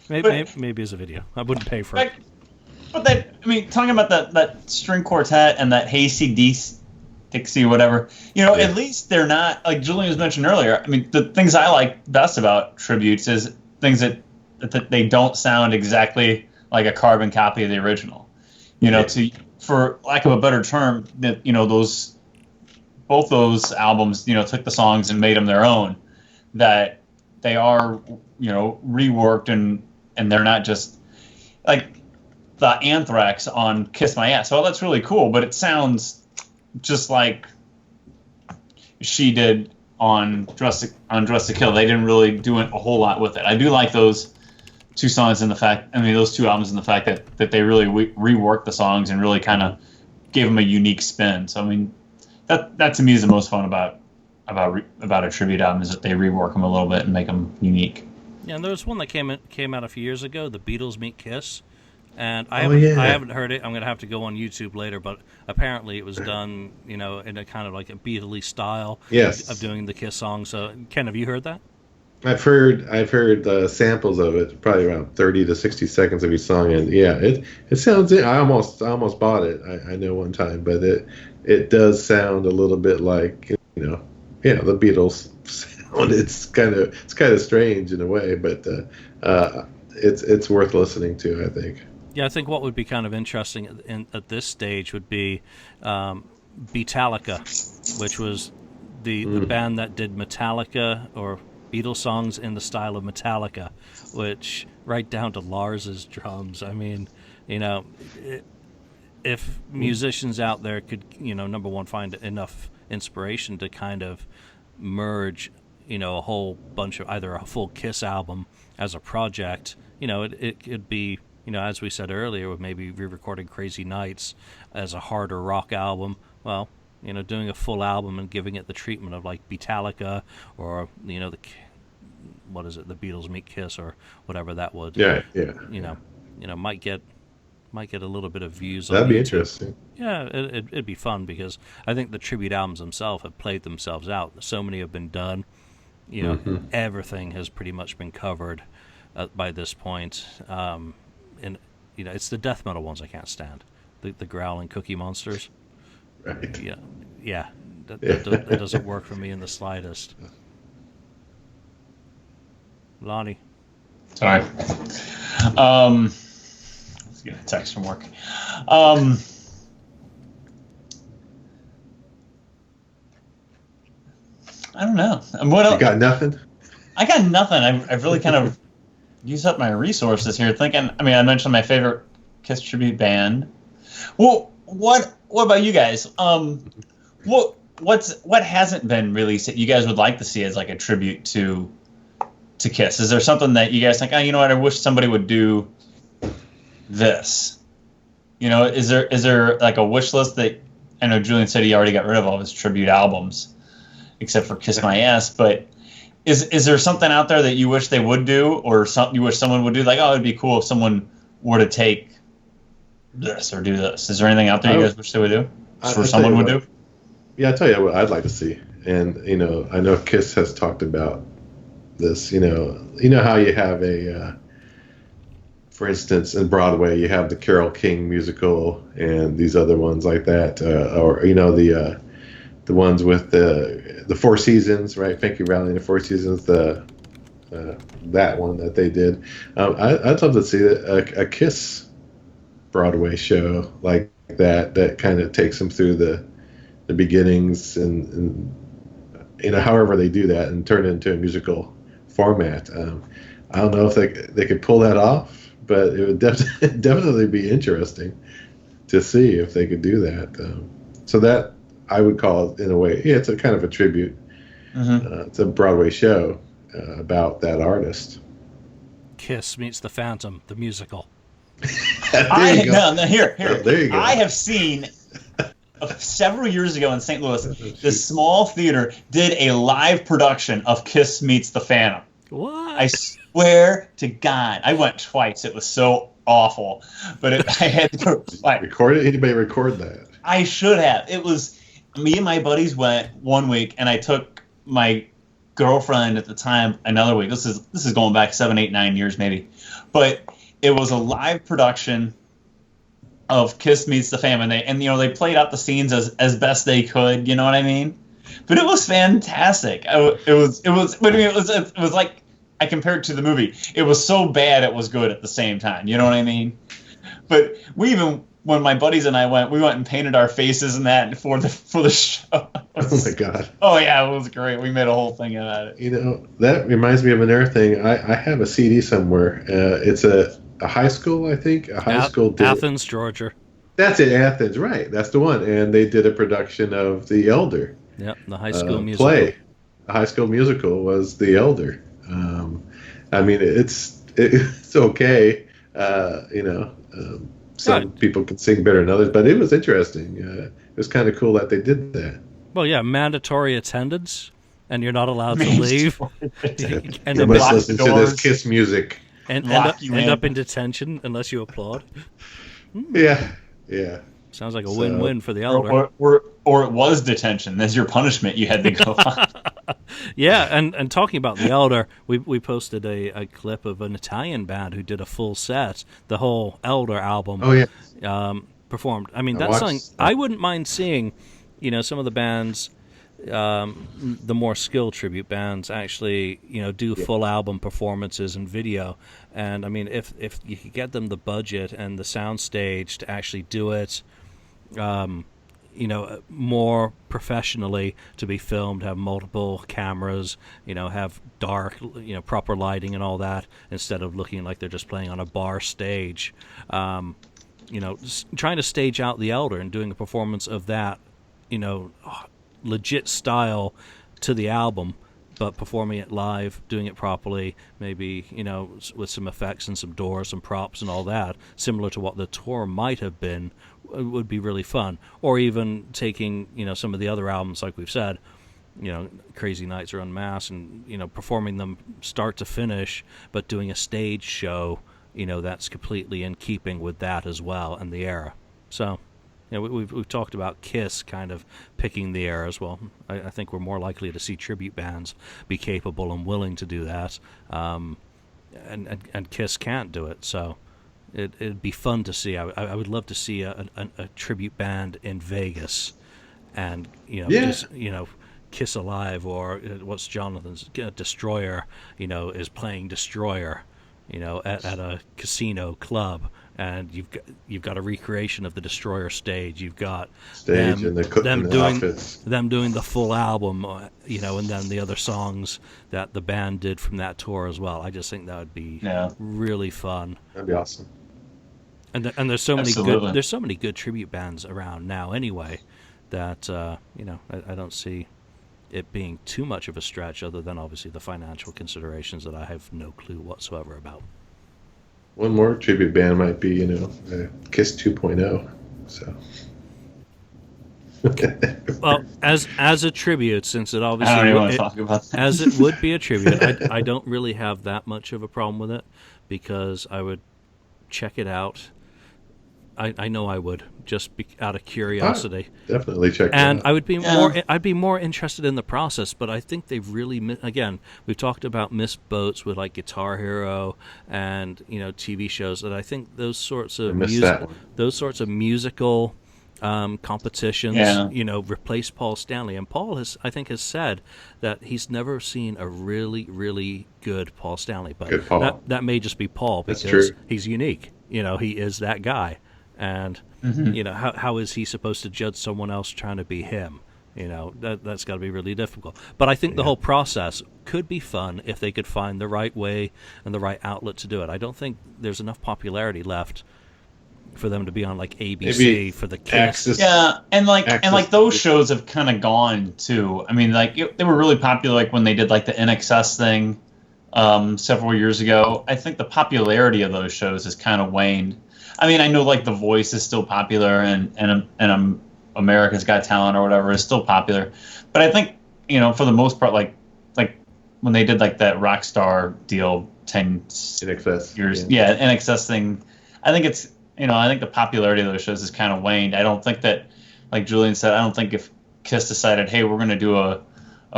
Maybe as a video. I wouldn't pay for it. But talking about that string quartet and that Hayseed Dixie, whatever, at least they're not, like Julian was mentioned earlier. I mean, the things I like best about tributes is things that they don't sound exactly like a carbon copy of the original. For lack of a better term, that both those albums, took the songs and made them their own. That they are, reworked and they're not just like the Anthrax on Kiss My Ass. Well, that's really cool, but it sounds just like she did on Dress to Kill. They didn't really do a whole lot with it. I do like those two songs those two albums in the fact that they really reworked the songs and really kind of gave them a unique spin. So I mean, that to me is the most fun about a tribute album, is that they rework them a little bit and make them unique. Yeah, and there was one that came out a few years ago, the Beatles Meet Kiss, and I haven't heard it. I'm gonna have to go on YouTube later, but apparently it was done, in a kind of like a Beatley style of doing the Kiss song. So Ken, have you heard that? I've heard samples of it, probably around 30 to 60 seconds of each song, and yeah, it sounds. I almost bought it. I know one time, but it does sound a little bit like the Beatles sound. It's kind of strange in a way, but it's worth listening to, I think. Yeah, I think what would be kind of interesting at this stage would be Beatallica, which was the band that did Metallica or Beatles songs in the style of Metallica, which right down to Lars's drums. I mean, if musicians out there could, number one, find enough inspiration to kind of merge, a whole bunch of either a full Kiss album as a project, it could be, as we said earlier, with maybe re-recording Crazy Nights as a harder rock album. Well, doing a full album and giving it the treatment of like Beatallica or the Beatles Meet Kiss or whatever that would. Yeah. Might get a little bit of views. That'd be YouTube. Interesting. Yeah, it'd be fun because I think the tribute albums themselves have played themselves out. So many have been done. Everything has pretty much been covered by this point. And it's the death metal ones I can't stand. The growling Cookie Monsters. Right. Yeah. That doesn't work for me in the slightest. Lonnie. Sorry. Just getting a text from work. I don't know. What else? You got nothing? I got nothing. I've really kind of used up my resources here thinking. I mean, I mentioned my favorite Kiss tribute band. Well, what about you guys? What hasn't been released that you guys would like to see as like a tribute to Kiss? Is there something that you guys think, oh, you know what, I wish somebody would do this? You know, is there like a wish list that, I know Julian said he already got rid of all his tribute albums, except for Kiss My Ass, but is there something out there that you wish they would do, or something you wish someone would do? Like, oh, it'd be cool if someone were to take this or do this. Is there anything out there you guys wish they would do? Or someone would do? Yeah, I'll tell you what I'd like to see. And, you know, I know Kiss has talked about this, you know how you have for instance, in Broadway, you have the Carole King musical and these other ones like that, or, you know, the ones with the Four Seasons, right? Thank You, Valley and the Four Seasons, that one that they did. I'd love to see a Kiss Broadway show like that kind of takes them through the beginnings and you know, however they do that and turn it into a musical format. I don't know if they could pull that off, but it would definitely be interesting to see if they could do that. So that I would call it, in a way, yeah, it's a kind of a tribute. Mm-hmm. It's a Broadway show about that artist. Kiss Meets the Phantom, the musical. There you go. No, here. Oh, there you go. I have seen several years ago in St. Louis, this small theater did a live production of Kiss Meets the Phantom. What? I swear to God, I went twice. It was so awful, but I had to go. Record it. Anybody record that? I should have. It was me and my buddies went one week, and I took my girlfriend at the time another week. This is going back 7, 8, 9 years maybe, but it was a live production of Kiss Meets the Phantom, and you know, they played out the scenes as best they could. You know what I mean? But it was fantastic. It was like, I compared it to the movie. It was so bad it was good at the same time. You know what I mean? But when my buddies and I went and painted our faces and that for the show. Oh my God. Oh yeah, it was great. We made a whole thing about it. You know, that reminds me of another thing. I have a CD somewhere. It's a high school, I think. A high school did Athens, Georgia. That's it, Athens, right? That's the one. And they did a production of The Elder. Yep, the high school musical. Play. The high school musical was The Elder. I mean, it's okay. You know, some people can sing better than others, but it was interesting. It was kind of cool that they did that. Well, yeah, mandatory attendance, and you're not allowed to leave. And you must listen to this Kiss music. And end up in detention unless you applaud. Yeah. Sounds like a win-win for the Elder. Or it was detention. That's your punishment. You had to go on. Yeah, and talking about the Elder, we posted a clip of an Italian band who did a full set, the whole Elder album. Oh yeah. Performed. I mean, that's something I wouldn't mind seeing. You know, some of the bands, the more skilled tribute bands, actually, you know, do full album performances and video. And I mean, if you could get them the budget and the sound stage to actually do it, you know, more professionally, to be filmed, have multiple cameras, you know, have dark, you know, proper lighting and all that, instead of looking like they're just playing on a bar stage. You know, trying to stage out the Elder and doing a performance of that, you know, legit style to the album, but performing it live, doing it properly, maybe, you know, with some effects and some doors, some props and all that, similar to what the tour might have been, would be really fun. Or even taking, you know, some of the other albums, like we've said, you know, Crazy Nights or Unmasked, and, you know, performing them start to finish, but doing a stage show, you know, that's completely in keeping with that as well and the era. So, you know, we've talked about Kiss kind of picking the era as well. I think we're more likely to see tribute bands be capable and willing to do that, and Kiss can't do it. So it'd be fun to see. I would love to see a tribute band in Vegas, and, you know, just, you know, Kiss Alive, or what's Jonathan's Destroyer, you know, is playing Destroyer, you know, at a casino club, and you've got a recreation of the Destroyer stage. You've got Stage and them the doing outfits. them doing the full album, and then the other songs that the band did from that tour as well. I just think that would be really fun. That'd be awesome. And there's so Absolutely. many good tribute bands around now anyway that I don't see it being too much of a stretch, other than obviously the financial considerations that I have no clue whatsoever about. One more tribute band might be, Kiss 2.0. So. Well, as a tribute, since it obviously I don't even want to talk about that. as it would be a tribute, I don't really have that much of a problem with it, because I would check it out. I know I would, just out of curiosity. Definitely check And that out. I would be I'd be more interested in the process, but I think they've really again, we've talked about missed boats with like Guitar Hero and TV shows, that I think those sorts of musical competitions, replace Paul Stanley. And Paul has said that he's never seen a really, really good Paul Stanley, but that may just be Paul, because he's unique. He is that guy. And how is he supposed to judge someone else trying to be him? That's got to be really difficult. But I think the whole process could be fun if they could find the right way and the right outlet to do it. I don't think there's enough popularity left for them to be on like ABC Maybe for the Kiss. Access. Yeah, and those shows have kind of gone too. I mean, they were really popular like when they did like the NXS thing several years ago. I think the popularity of those shows has kind of waned. I mean, I know like The Voice is still popular, and America's Got Talent or whatever is still popular, but I think for the most part, like when they did like that Rockstar deal 10 NXS, years, NXS thing, I think it's I think the popularity of those shows has kind of waned. I don't think that, like Julian said, I don't think if Kiss decided, hey, we're going to do a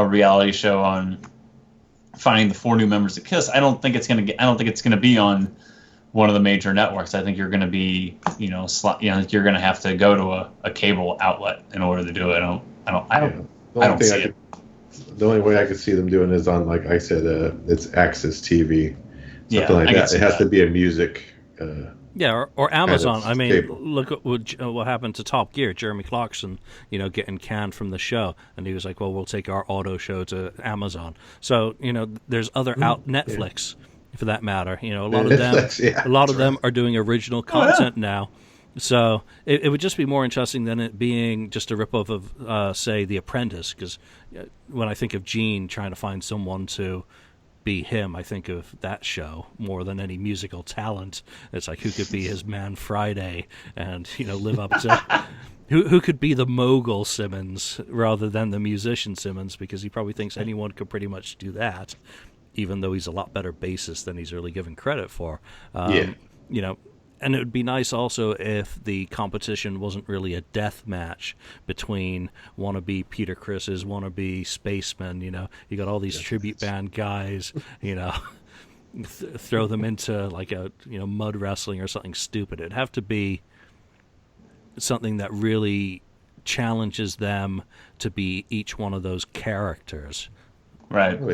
reality show on finding the 4 new members of Kiss, I don't think it's going to be on one of the major networks. I think you're going to be, you're going to have to go to a cable outlet in order to do it. I don't see it. The only way I could see them doing is on, like I said, it's Access TV, something like that. It has to be a music. Or Amazon. Kind of I mean, cable. look at what happened to Top Gear. Jeremy Clarkson, getting canned from the show, and he was like, "Well, we'll take our auto show to Amazon." So, there's other Netflix, for that matter. A lot of them, them are doing original content now. So it would just be more interesting than it being just a ripoff of, say, The Apprentice. Because when I think of Gene trying to find someone to be him, I think of that show more than any musical talent. It's like, who could be his man Friday and live up to who could be the mogul Simmons rather than the musician Simmons, because he probably thinks anyone could pretty much do that, even though he's a lot better bassist than he's really given credit for. And it would be nice also if the competition wasn't really a death match between wannabe Peter Chris's, wannabe spacemen. You got all these tribute band guys. Throw them into like a mud wrestling or something stupid. It'd have to be something that really challenges them to be each one of those characters. Right. Oh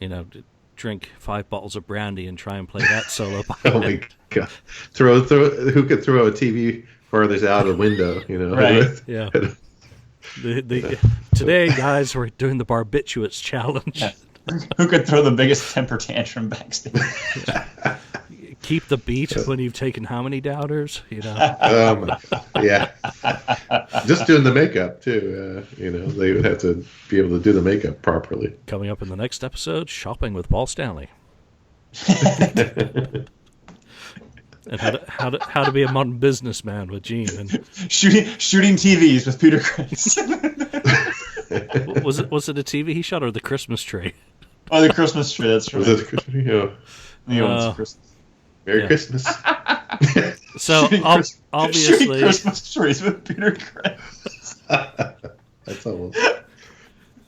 yeah. Drink 5 bottles of brandy and try and play that solo. Oh my god! Throw. Who could throw a TV farthest out a window? Right. Yeah. Today, guys, we're doing the barbiturates challenge. Yeah. Who could throw the biggest temper tantrum backstage? Keep the beat when you've taken how many doubters? Yeah. Just doing the makeup too. They would have to be able to do the makeup properly. Coming up in the next episode, shopping with Paul Stanley. And how to be a modern businessman with Gene, and shooting TVs with Peter Chris. was it a TV he shot or the Christmas tree? Oh, the Christmas tree. That's right. Was it the Christmas tree? Yeah. Merry Christmas. So obviously, shooting Christmas trees with Peter Chris. That's almost.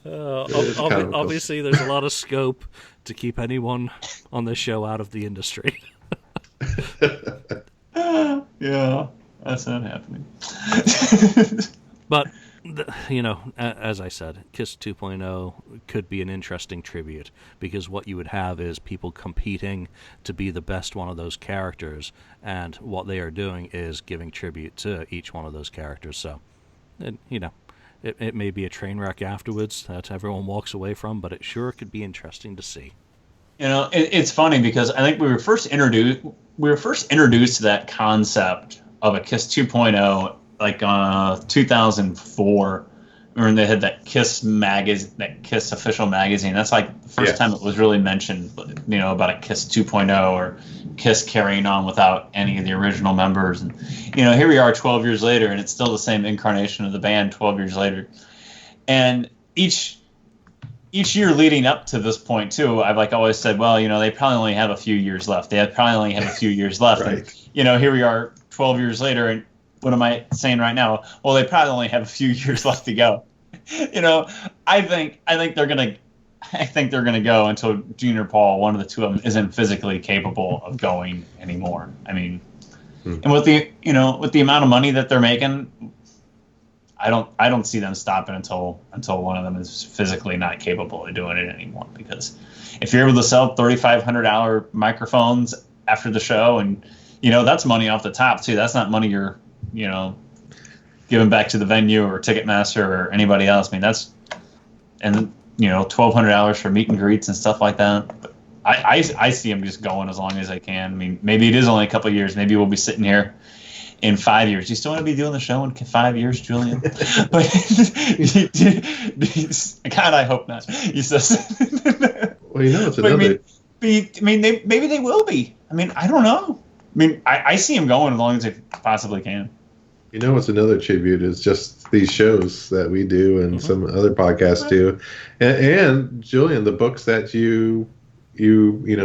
Obviously, there's a lot of scope to keep anyone on this show out of the industry. Yeah, that's not happening. But as I said, Kiss 2.0 could be an interesting tribute, because what you would have is people competing to be the best one of those characters, and what they are doing is giving tribute to each one of those characters. So, it may be a train wreck afterwards that everyone walks away from, but it sure could be interesting to see. It's funny because I think we were first introduced to that concept of a Kiss 2.0 like 2004, when they had that Kiss magazine, that Kiss official magazine. That's like the first time it was really mentioned, about a Kiss 2.0 or Kiss carrying on without any of the original members. And here we are 12 years later, and it's still the same incarnation of the band 12 years later. And each year leading up to this point too, I've always said, well, they probably only have a few years left. They probably only have a few years left. Right. And here we are 12 years later, and what am I saying right now? Well, they probably only have a few years left to go. I think they're gonna go until Gene or Paul, one of the two of them, isn't physically capable of going anymore. I mean, and with the amount of money that they're making, I don't see them stopping until one of them is physically not capable of doing it anymore. Because if you're able to sell $3,500 microphones after the show, and that's money off the top too. That's not money you're giving back to the venue or Ticketmaster or anybody else. I mean, that's, and $1,200 for meet and greets and stuff like that. But I see them just going as long as they can. I mean, maybe it is only a couple of years. Maybe we'll be sitting here in 5 years. Do you still want to be doing the show in 5 years, Julian? But God, I hope not. He says. Well, it's another. Maybe they will be. I mean, I don't know. I mean, I see them going as long as they possibly can. What's another tribute is just these shows that we do and some other podcasts do, and Julian, the books that you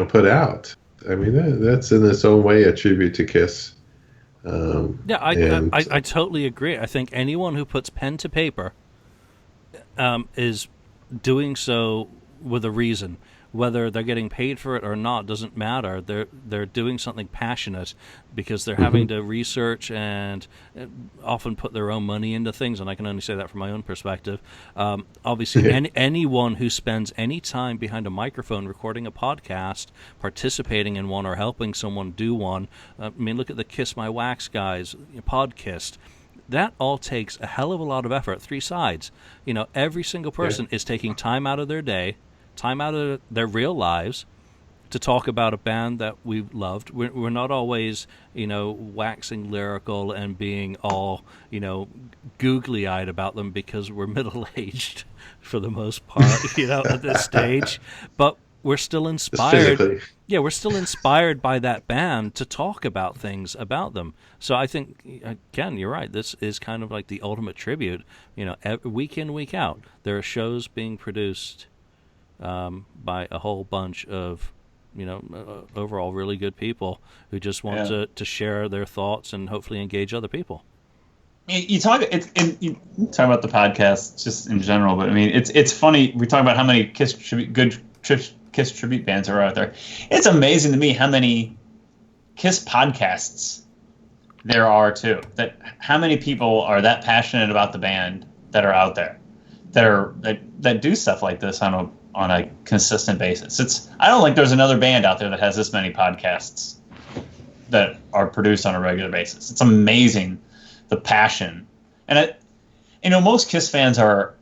put out. I mean, that's in its own way a tribute to Kiss. I totally agree. I think anyone who puts pen to paper is doing so with a reason. Whether they're getting paid for it or not doesn't matter. They're doing something passionate because they're having to research and often put their own money into things, and I can only say that from my own perspective. Obviously, anyone who spends any time behind a microphone recording a podcast, participating in one, or helping someone do one. I mean, look at the Kiss My Wax guys, Podkissed. That all takes a hell of a lot of effort. 3 sides. Every single person is taking time out of their day, time out of their real lives, to talk about a band that we've loved. We're not always, waxing lyrical and being all, googly-eyed about them because we're middle-aged for the most part, at this stage. But we're still inspired. Yeah, we're still inspired by that band to talk about things about them. So I think, Ken, you're right. This is kind of like the ultimate tribute. Week in, week out, there are shows being produced by a whole bunch of, overall really good people who just want to share their thoughts and hopefully engage other people. You talk about the podcast just in general, but I mean, it's funny. We talk about how many Kiss tribute bands are out there. It's amazing to me how many Kiss podcasts there are too. That how many people are that passionate about the band that are out there, that do stuff like this on a consistent basis. I don't think there's another band out there that has this many podcasts that are produced on a regular basis. It's amazing, the passion. And most Kiss fans are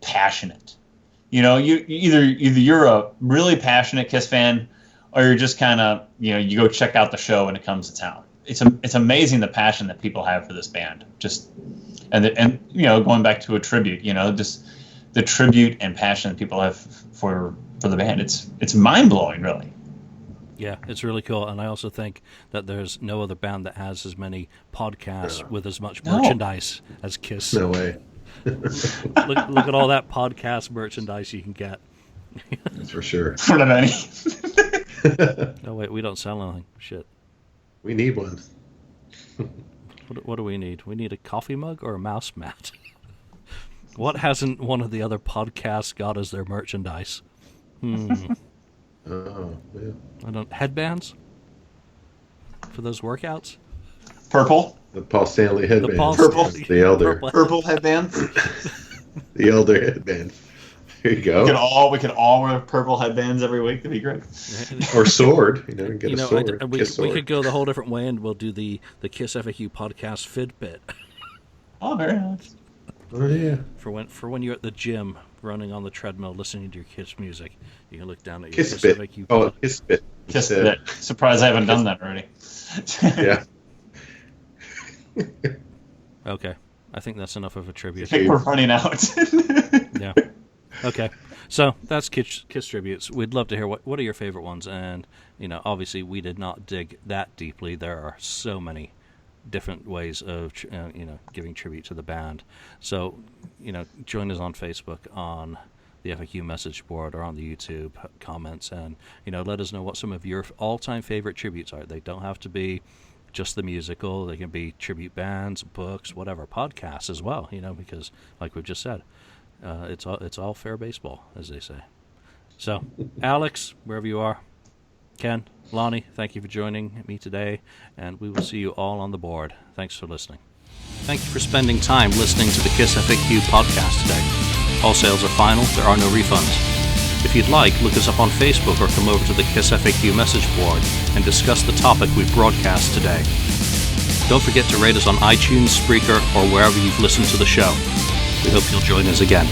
passionate. Either you're a really passionate Kiss fan, or you're just kind of, you go check out the show when it comes to town. It's amazing the passion that people have for this band. And going back to a tribute, just the tribute and passion that people have for the band. It's mind blowing, really. Yeah, it's really cool, and I also think that there's no other band that has as many podcasts with as much merchandise as Kiss. No way. look at all that podcast merchandise you can get. That's for sure. For the money. No, wait, we don't sell anything. Shit. We need one. What do we need? We need a coffee mug or a mouse mat? What hasn't one of the other podcasts got as their merchandise? Oh, yeah. Headbands for those workouts. Purple. The Paul Stanley headband. Purple. The Elder. Purple headband. The Elder headband. There you go. We could all wear purple headbands every week. That'd be great. Or sword. Get a sword. We could go the whole different way, and we'll do the KissFAQ podcast Fitbit. Oh, very nice. Oh yeah. For when you're at the gym, running on the treadmill, listening to your Kiss music, you can look down at your KissFAQ. Oh, KissFit. KissFit. Surprised I haven't done that already. Yeah. Okay. I think that's enough of a tribute. I think we're running out. Yeah. Okay. So that's Kiss tributes. We'd love to hear what are your favorite ones. And, obviously we did not dig that deeply. There are so many different ways of, giving tribute to the band. So, join us on Facebook, on the FAQ message board, or on the YouTube comments. And, let us know what some of your all-time favorite tributes are. They don't have to be just the musical. They can be tribute bands, books, whatever, podcasts as well, because like we've just said, it's all fair baseball, as they say. So, Alex, wherever you are, Ken, Lonnie, thank you for joining me today, and we will see you all on the board. Thanks for listening. Thank you for spending time listening to the KissFAQ podcast today. All sales are final. There are no refunds. If you'd like, look us up on Facebook or come over to the KissFAQ message board and discuss the topic we broadcast today. Don't forget to rate us on iTunes, Spreaker, or wherever you've listened to the show. We hope you'll join us again.